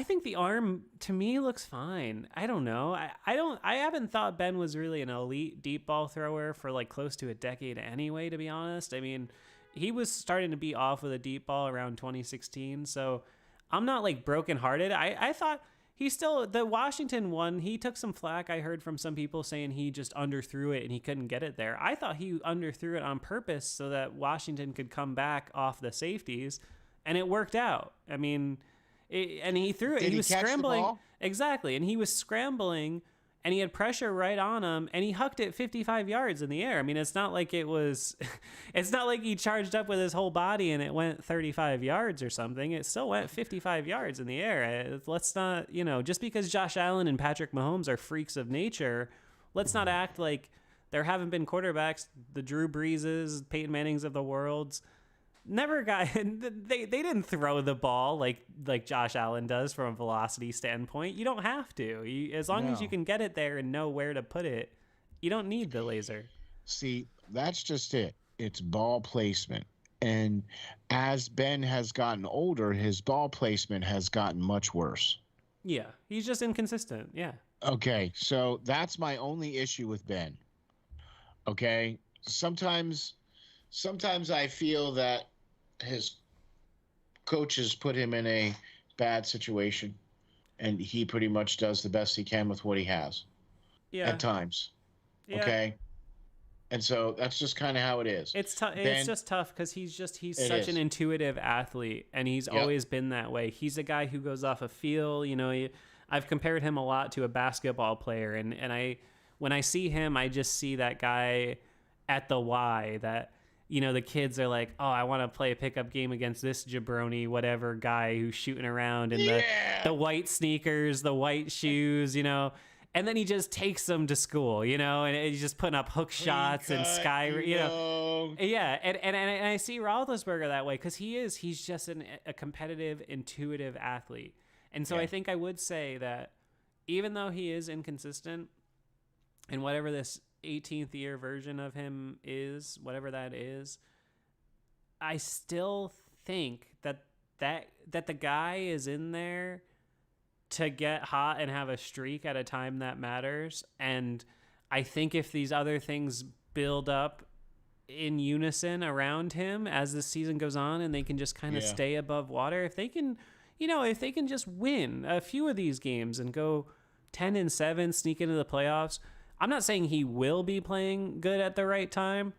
think the arm to me looks fine. I don't know. I haven't thought Ben was really an elite deep ball thrower for like close to a decade anyway, to be honest. I mean, he was starting to be off with a deep ball around 2016, so I'm not like brokenhearted. I thought he still, the Washington one, he took some flack. I heard from some people saying he just underthrew it and he couldn't get it there. I thought he underthrew it on purpose so that Washington could come back off the safeties, and it worked out. I mean, and he threw it. He was scrambling. Exactly. And he was scrambling and he had pressure right on him and he hucked it 55 yards in the air. I mean, it's not like it's not like he charged up with his whole body and it went 35 yards or something. It still went 55 yards in the air. Let's not, you know, just because Josh Allen and Patrick Mahomes are freaks of nature, let's not act like there haven't been quarterbacks, the Drew Breeses, Peyton Mannings of the worlds, never got, they didn't throw the ball like Josh Allen does from a velocity standpoint. You don't have to. As long as you can get it there and know where to put it, you don't need the laser. See, that's just it. It's ball placement. And as Ben has gotten older, his ball placement has gotten much worse. Yeah, he's just inconsistent. Yeah. Okay, so that's my only issue with Ben. Okay, sometimes I feel that his coaches put him in a bad situation and he pretty much does the best he can with what he has at times. Yeah. Okay. And so that's just kind of how it is. It's tough. It's just tough because he's such an intuitive athlete and he's always been that way. He's a guy who goes off a feel, you know, I've compared him a lot to a basketball player. And when I see him, I just see that guy at the Y that, you know, the kids are like, oh, I want to play a pickup game against this jabroni, whatever guy who's shooting around in the white sneakers, the white shoes, you know. And then he just takes them to school, and he's just putting up hook shots and Yeah. And I see Roethlisberger that way because he's just a competitive, intuitive athlete. And so I think I would say that even though he is inconsistent and whatever this 18th year version of him is, whatever that is, I still think that the guy is in there to get hot and have a streak at a time that matters. And I think if these other things build up in unison around him as the season goes on and they can just kind of stay above water, if they can just win a few of these games and go 10-7, sneak into the playoffs, I'm not saying he will be playing good at the right time,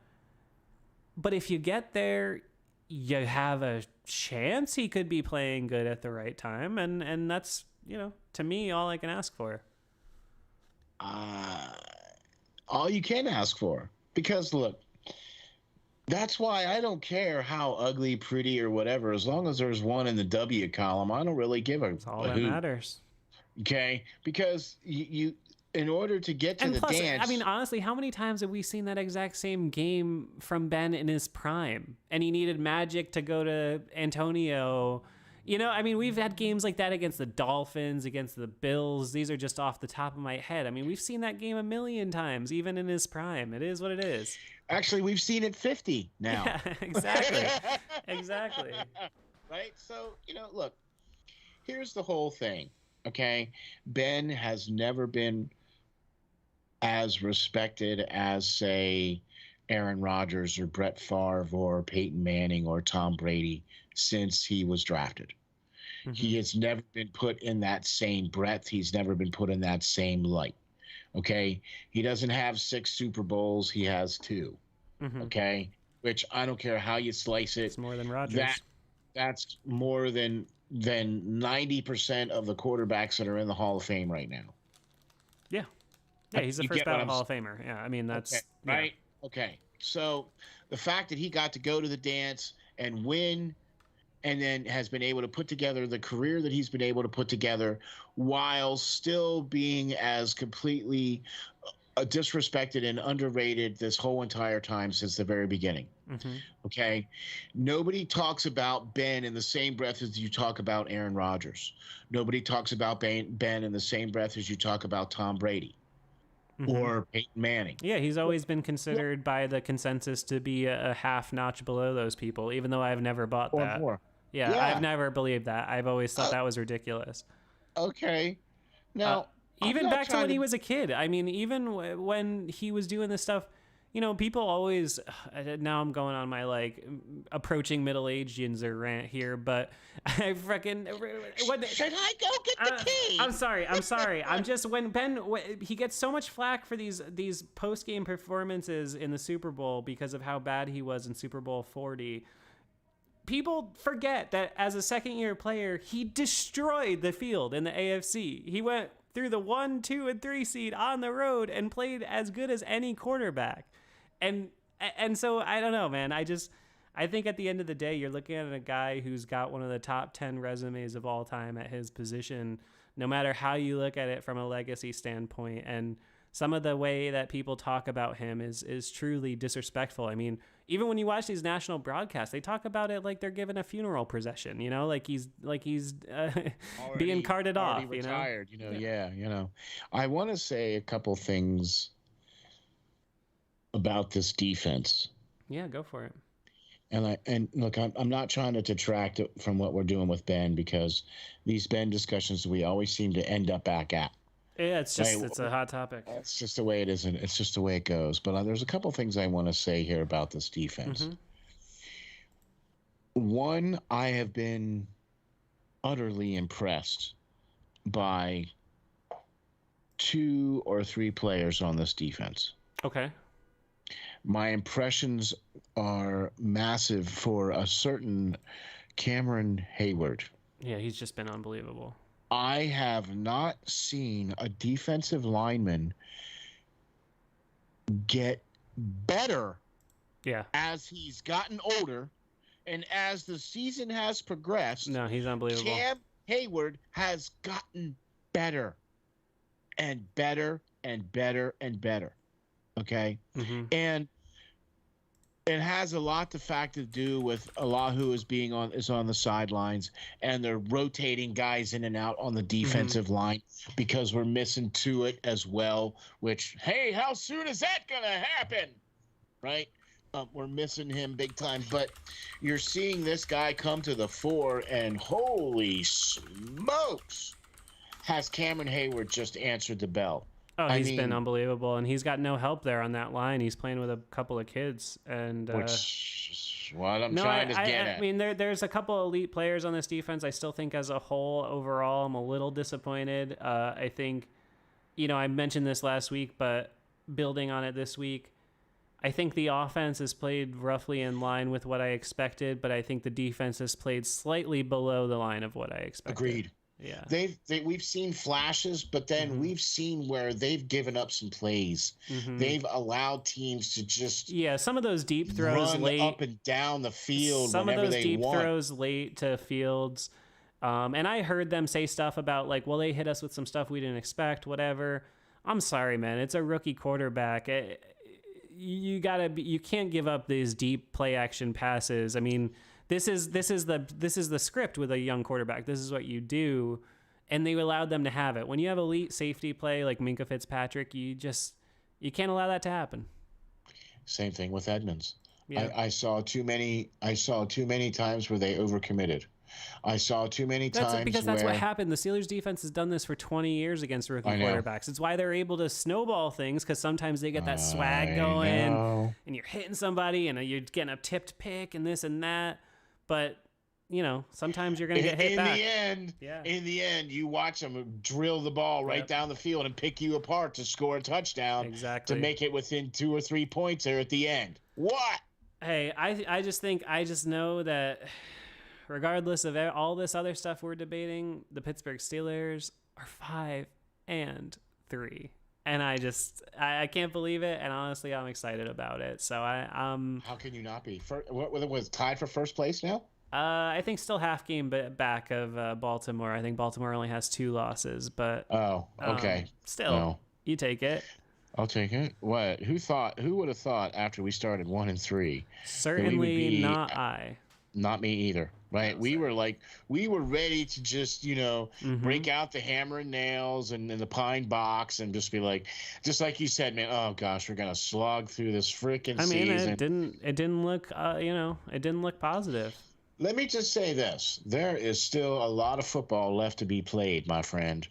but if you get there, you have a chance he could be playing good at the right time. And that's, to me, all I can ask for. All you can ask for. Because, look, that's why I don't care how ugly, pretty, or whatever. As long as there's one in the W column, I don't really give a That's all that hoot. matters. Okay? Because you in order to get to the dance... I mean, honestly, how many times have we seen that exact same game from Ben in his prime? And he needed magic to go to Antonio... we've had games like that against the Dolphins, against the Bills. These are just off the top of my head. I mean, we've seen that game a million times, even in his prime. It is what it is. Actually, we've seen it 50 now. Yeah, exactly. Exactly. Right? So, look, here's the whole thing, okay? Ben has never been as respected as, say, Aaron Rodgers or Brett Favre or Peyton Manning or Tom Brady since he was drafted. Mm-hmm. He has never been put in that same breath. He's never been put in that same light. Okay? He doesn't have 6 Super Bowls. He has 2. Mm-hmm. Okay? Which I don't care how you slice it. It's more than Rodgers. That's more than 90% of the quarterbacks that are in the Hall of Fame right now. Yeah. Yeah, he's the first ballot Hall of Famer. Yeah, I mean, that's... Okay, right? Yeah. Okay. So the fact that he got to go to the dance and win and then has been able to put together the career that he's been able to put together while still being as completely disrespected and underrated this whole entire time since the very beginning. Mm-hmm. Okay? Nobody talks about Ben in the same breath as you talk about Aaron Rodgers. Nobody talks about Ben in the same breath as you talk about Tom Brady. Mm-hmm. Or Peyton Manning. Yeah, he's always been considered by the consensus to be a half notch below those people, even though I've never bought that. More. Yeah, I've never believed that. I've always thought that was ridiculous. Okay. Now, even back to when he was a kid. I mean, even when he was doing this stuff, people always... Now I'm going on my, approaching middle-aged Yinzer rant here, but I freaking... Should I go get the key? I'm sorry. I'm just... When he gets so much flack for these post-game performances in the Super Bowl because of how bad he was in Super Bowl 40... People forget that as a second-year player, he destroyed the field in the AFC. He went through the 1, 2, and 3 seed on the road and played as good as any quarterback. And so, I don't know, man. I think at the end of the day, you're looking at a guy who's got one of the top 10 resumes of all time at his position, no matter how you look at it from a legacy standpoint. And some of the way that people talk about him is truly disrespectful. I mean, even when you watch these national broadcasts, they talk about it like they're giving a funeral procession, like he's being carted off, retired, Yeah. I want to say a couple things about this defense. Yeah, go for it. And look, I'm not trying to detract from what we're doing with Ben, because these Ben discussions we always seem to end up back at. Yeah, it's a hot topic. It's just the way it is, and it's just the way it goes. But there's a couple things I want to say here about this defense. Mm-hmm. One, I have been utterly impressed by 2 or 3 players on this defense. Okay. My impressions are massive for a certain Cameron Hayward. Yeah, he's just been unbelievable. I have not seen a defensive lineman get better as he's gotten older and as the season has progressed. No, he's unbelievable. Cam Hayward has gotten better. and better and better and better. Okay. Mm-hmm. And it has a lot to do with Allahu is on the sidelines, and they're rotating guys in and out on the defensive line because we're missing to it as well. Which, hey, how soon is that gonna happen? Right? We're missing him big time. But you're seeing this guy come to the fore, and holy smokes, has Cameron Hayward just answered the bell? Oh, he's been unbelievable, and he's got no help there on that line. He's playing with a couple of kids, and which is what I'm trying to get at. I mean, there's a couple elite players on this defense. I still think, as a whole, overall, I'm a little disappointed. I think, I mentioned this last week, but building on it this week, I think the offense has played roughly in line with what I expected, but I think the defense has played slightly below the line of what I expected. Agreed. Yeah, we've seen flashes, but then we've seen where they've given up some plays. They've allowed teams to just some of those deep throws run late up and down the field. Some of those deep want. throws late to Fields, and I heard them say stuff about like, well, they hit us with some stuff we didn't expect, whatever. I'm sorry, man. It's a rookie quarterback. You can't give up these deep play action passes. I mean, This is the script with a young quarterback. This is what you do, and they allowed them to have it. When you have elite safety play like Minkah Fitzpatrick, you can't allow that to happen. Same thing with Edmonds. Yeah. I saw too many times where they overcommitted. I saw too many times because that's what happened. The Steelers defense has done this for 20 years against rookie quarterbacks. It's why they're able to snowball things, because sometimes they get that swag going, and you're hitting somebody, and you're getting a tipped pick and this and that. But, sometimes you're going to get hit back. In the end, you watch them drill the ball right down the field and pick you apart to score a touchdown. Exactly. To make it within 2 or 3 points there at the end. What? Hey, I just know that regardless of all this other stuff we're debating, the Pittsburgh Steelers are 5-3. And I can't believe it, and honestly, I'm excited about it. So How can you not be? What was tied for first place now? I think still half game back of Baltimore. I think Baltimore only has 2 losses, but okay. Still, you take it. I'll take it. What? Who would have thought after we started 1-3? Certainly not I. Not me either. Right. We were ready to just, break out the hammer and nails and the pine box and just be like, just like you said, man, oh gosh, we're going to slog through this freaking season. It didn't look, it didn't look positive. Let me just say this. There is still a lot of football left to be played, my friend.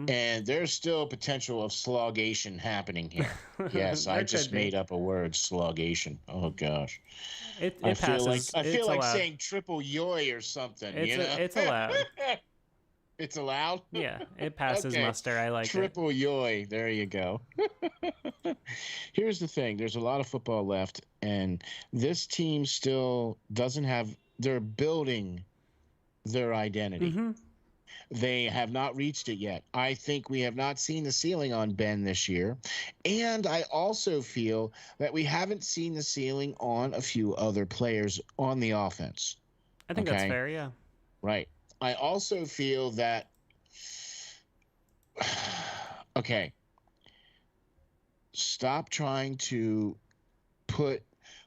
And there's still potential of slogation happening here. Yes, I just made up a word, slogation. Oh gosh. I feel like saying triple yoy or something. It's allowed. It's allowed? Yeah, it passes muster. I like triple yoy. There you go. Here's the thing. There's a lot of football left, and this team still doesn't have – they're building their identity. They have not reached it yet. I think we have not seen the ceiling on Ben this year. And I also feel that we haven't seen the ceiling on a few other players on the offense. I think that's fair, yeah. Right. I also feel that, okay, stop trying to put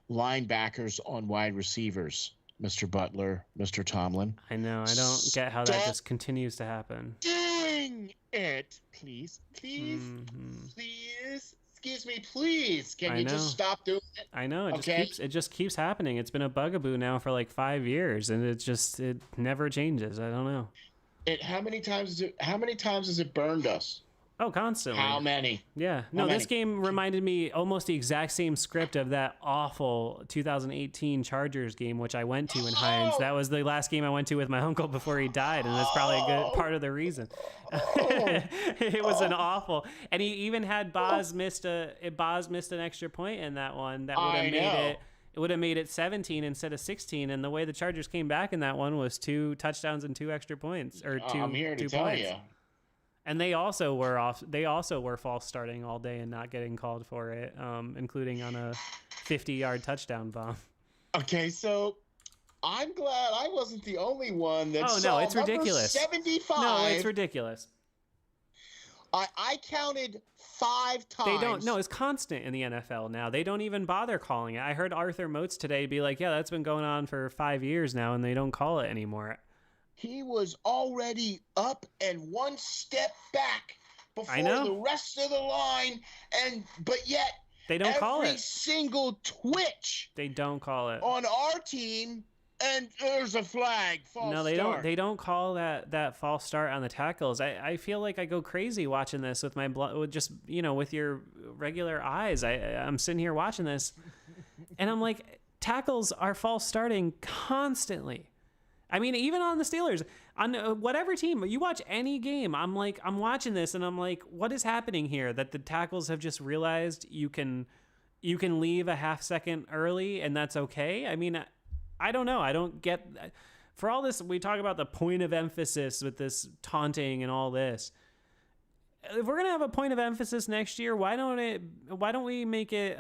linebackers on wide receivers, Mr. Butler, Mr. Tomlin. I know. I don't get how that just continues to happen. Doing it, please. Excuse me, please. Can you just stop doing it? I know. It just keeps happening. It's been a bugaboo now for like 5 years, and it never changes. I don't know. How many times has it burned us? Oh, constantly. How many? Yeah. No, this game reminded me almost the exact same script of that awful 2018 Chargers game, which I went to in Hines. That was the last game I went to with my uncle before he died, and that's probably a good part of the reason. It was an awful, and he even had Boz missed an extra point in that one that would have made it. It would have made it 17 instead of 16, and the way the Chargers came back in that one was 2 touchdowns and 2 extra points, or 2. I'm here to 2 tell points. you. And they also were off. They also were false starting all day and not getting called for it, including on a 50-yard touchdown bomb. Okay, so I'm glad I wasn't the only one that saw no, it's ridiculous. 75. No, it's ridiculous. I counted 5 times. They don't. No, it's constant in the NFL now. They don't even bother calling it. I heard Arthur Moats today be like, "Yeah, that's been going on for 5 years now, and they don't call it anymore." He was already up and one step back before the rest of the line, but yet they don't call it. Every single twitch. They don't call it on our team. And there's a flag. False no, they start. don't. They don't call that false start on the tackles. I feel like I go crazy watching this with my with just with your regular eyes. I'm sitting here watching this, and I'm like, tackles are false starting constantly. I mean, even on the Steelers, on whatever team you watch any game, I'm watching this and I'm like, what is happening here? That the tackles have just realized you can leave a half second early and that's okay. I mean, I don't know. I don't get, for all this, we talk about the point of emphasis with this taunting and all this. If we're gonna have a point of emphasis next year, why don't we make it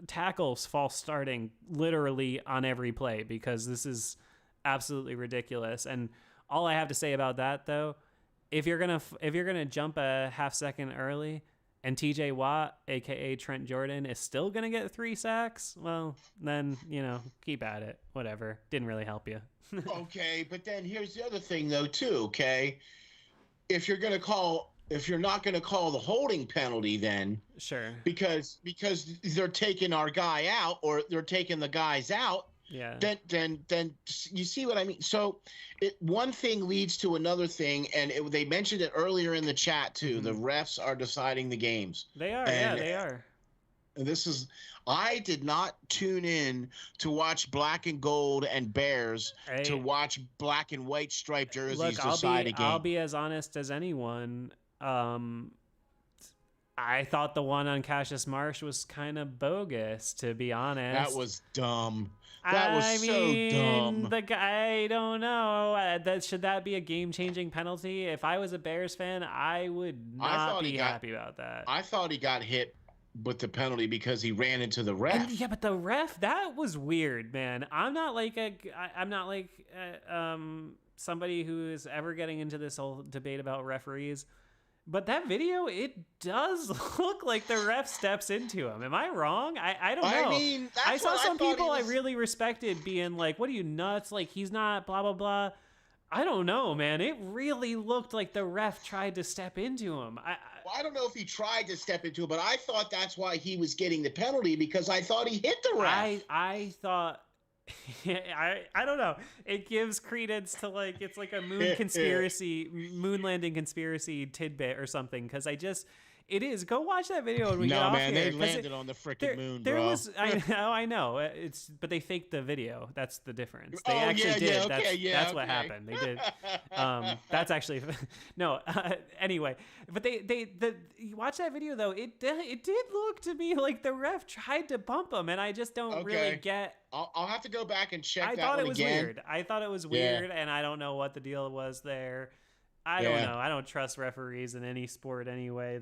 tackles false starting literally on every play? Because this is absolutely ridiculous. And all I have to say about that, though, if you're gonna jump a half second early, and TJ Watt, aka Trent Jordan, is still gonna get 3 sacks, well, then keep at it. Whatever. Didn't really help you. Okay, but then here's the other thing, though, too. Okay, if you're not gonna call the holding penalty, then sure, because they're taking our guy out or they're taking the guys out. Yeah. Then you see what I mean? So one thing leads to another thing, and they mentioned it earlier in the chat too. Mm-hmm. The refs are deciding the games. They are. Yeah, they are. I did not tune in to watch black and gold and Bears to watch black and white striped jerseys decide a game. I'll be as honest as anyone. I thought the one on Cassius Marsh was kind of bogus, to be honest. That was dumb. That was so dumb. The guy, I don't know. Should that be a game-changing penalty? If I was a Bears fan, I would not be happy about that. I thought he got hit with the penalty because he ran into the ref. Yeah, but the ref, that was weird, man. I'm not like somebody who is ever getting into this whole debate about referees. But that video, it does look like the ref steps into him. Am I wrong? I don't know. I mean, I saw some people I really respected being like, what are you, nuts? Like, he's not, blah, blah, blah. I don't know, man. It really looked like the ref tried to step into him. I don't know if he tried to step into it, but I thought that's why he was getting the penalty, because I thought he hit the ref. I thought... I don't know. It gives credence to it's like a moon landing conspiracy tidbit or something. Because it is. Go watch that video when we get off here. No, man, they landed on the freaking moon, bro. I know. But they faked the video. That's the difference. They actually did. That's what happened. They did. That's actually no. Anyway, but you watch that video though. It did look to me like the ref tried to bump him, and I just don't really get. I'll have to go back and check. I thought it was weird. And I don't know what the deal was there. I don't know. I don't trust referees in any sport anyway.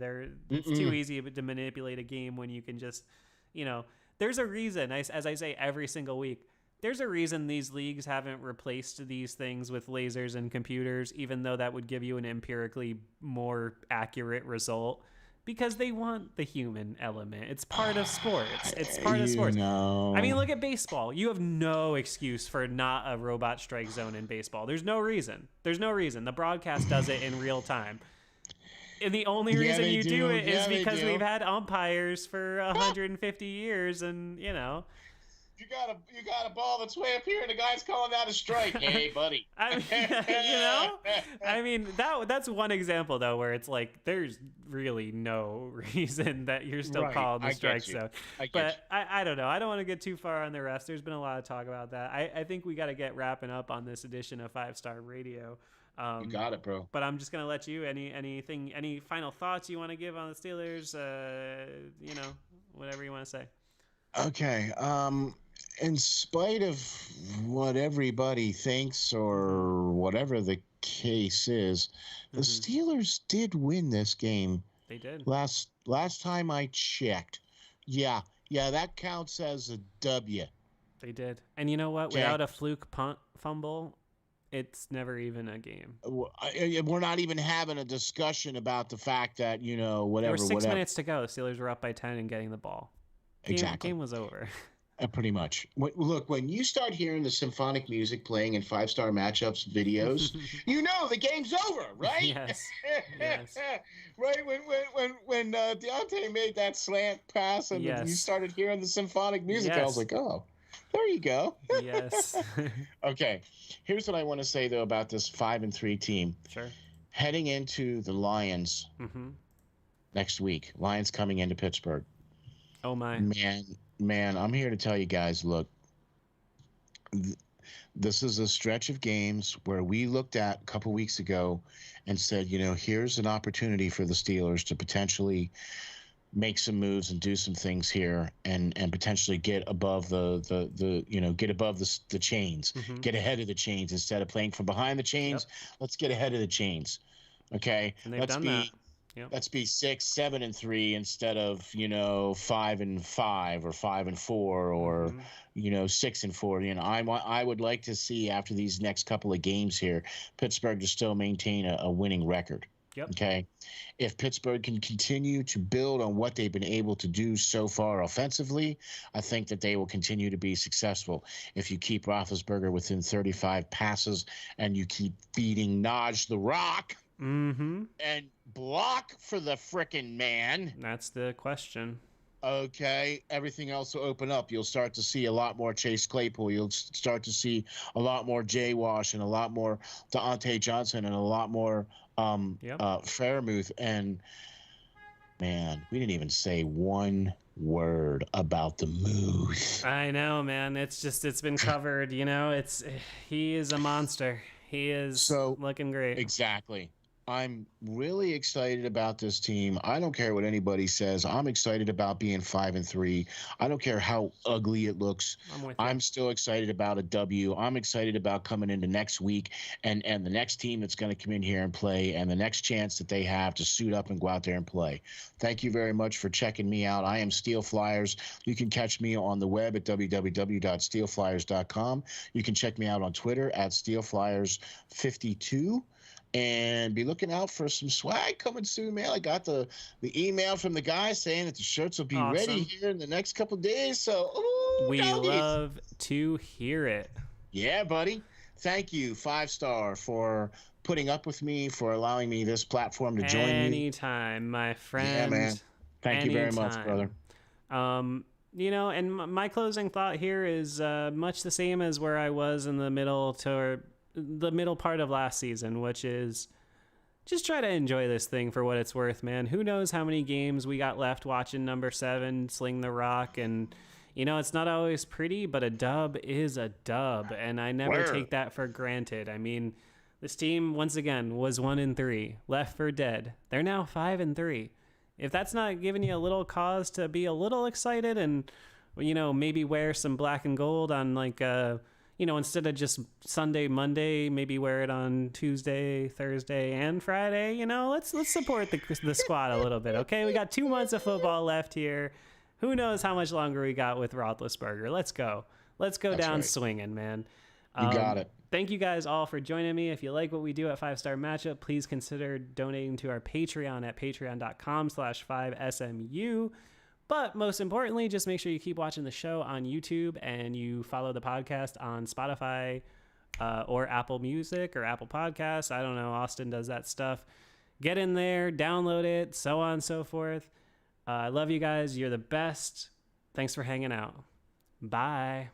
It's too easy to manipulate a game when you can just, there's a reason, as I say every single week, there's a reason these leagues haven't replaced these things with lasers and computers, even though that would give you an empirically more accurate result. Because they want the human element. It's part of sports. It's part of sports. I mean, look at baseball. You have no excuse for not a robot strike zone in baseball. There's no reason. The broadcast does it in real time. And the only reason you do it is because we've had umpires for 150 years, and You got a ball that's way up here, and the guy's calling out a strike. Hey, buddy. I mean, that's one example though, where it's like there's really no reason that you're still calling the strike zone. But I don't know. I don't want to get too far on the refs. There's been a lot of talk about that. I think we got to get wrapping up on this edition of 5-Star Radio. You got it, bro. But I'm just gonna let you. Any final thoughts you want to give on the Steelers? Whatever you want to say. Okay. In spite of what everybody thinks or whatever the case is, the Steelers did win this game. They did. Last time I checked. Yeah, that counts as a W. They did. And you know what? Okay. Without a fluke punt fumble, It's never even a game. We're not even having a discussion about the fact that, There whatever, were 6 whatever. minutes to go. The Steelers were up by 10 and getting the ball. Exactly. Game was over. Pretty much. Look, when you start hearing the symphonic music playing in 5-star matchups videos, the game's over, right? Yes. Yes. Right when Deontay made that slant pass and Yes. you started hearing the symphonic music, Yes. I was like, oh, there you go. Yes. Okay. Here's what I want to say though about this 5-3 team. Sure. Heading into the Lions next week. Lions coming into Pittsburgh. Oh my. Man, I'm here to tell you guys, look, this is a stretch of games where we looked at a couple weeks ago and said, here's an opportunity for the Steelers to potentially make some moves and do some things here and potentially get above the chains, get ahead of the chains instead of playing from behind the chains. Yep. Let's get ahead of the chains. Okay. And they've done that. Yep. Let's be 6, 7, and 3 instead of 5 and 5 or 5 and 4 or 6 and 4. I would like to see after these next couple of games here, Pittsburgh to still maintain a winning record. Yep. Okay. If Pittsburgh can continue to build on what they've been able to do so far offensively, I think that they will continue to be successful. If you keep Roethlisberger within 35 passes and you keep feeding Najee the rock. And block for the frickin' man. That's the question. Okay, everything else will open up. You'll start to see a lot more Chase Claypool. You'll start to see a lot more Jay Wash and a lot more Deontay Johnson and a lot more freiermuth. And man, we didn't even say one word about the moose. I know, man. It's been covered. He is a monster. He is looking great. Exactly. I'm really excited about this team. I don't care what anybody says. I'm excited about being 5-3. I don't care how ugly it looks. I'm still excited about a W. I'm excited about coming into next week and the next team that's going to come in here and play and the next chance that they have to suit up and go out there and play. Thank you very much for checking me out. I am Steel Flyers. You can catch me on the web at www.steelflyers.com. You can check me out on Twitter at SteelFlyers52. And be looking out for some swag coming soon, man. I got the email from the guy saying that the shirts will be ready here in the next couple of days. So we love to hear it. Yeah, buddy. Thank you, 5-star, for putting up with me, for allowing me this platform to join me. Anytime, my friend. Yeah, man. Thank you very much, brother. And my closing thought here is much the same as where I was in the middle part of last season, which is just try to enjoy this thing for what it's worth, man. Who knows how many games we got left watching number 7 sling the rock, and it's not always pretty, but a dub is a dub, and I never take that for granted. I mean, this team once again was 1-3, left for dead. They're now 5-3. If that's not giving you a little cause to be a little excited and maybe wear some black and gold on instead of just Sunday, Monday, maybe wear it on Tuesday, Thursday, and Friday. Let's support the squad a little bit, okay? We got 2 months of football left here. Who knows how much longer we got with Roethlisberger? Let's go. Let's go down swinging, man. You got it. Thank you guys all for joining me. If you like what we do at 5-Star Matchup, please consider donating to our Patreon at patreon.com/5SMU. But most importantly, just make sure you keep watching the show on YouTube and you follow the podcast on Spotify or Apple Music or Apple Podcasts. I don't know. Austin does that stuff. Get in there, download it, so on and so forth. I love you guys. You're the best. Thanks for hanging out. Bye.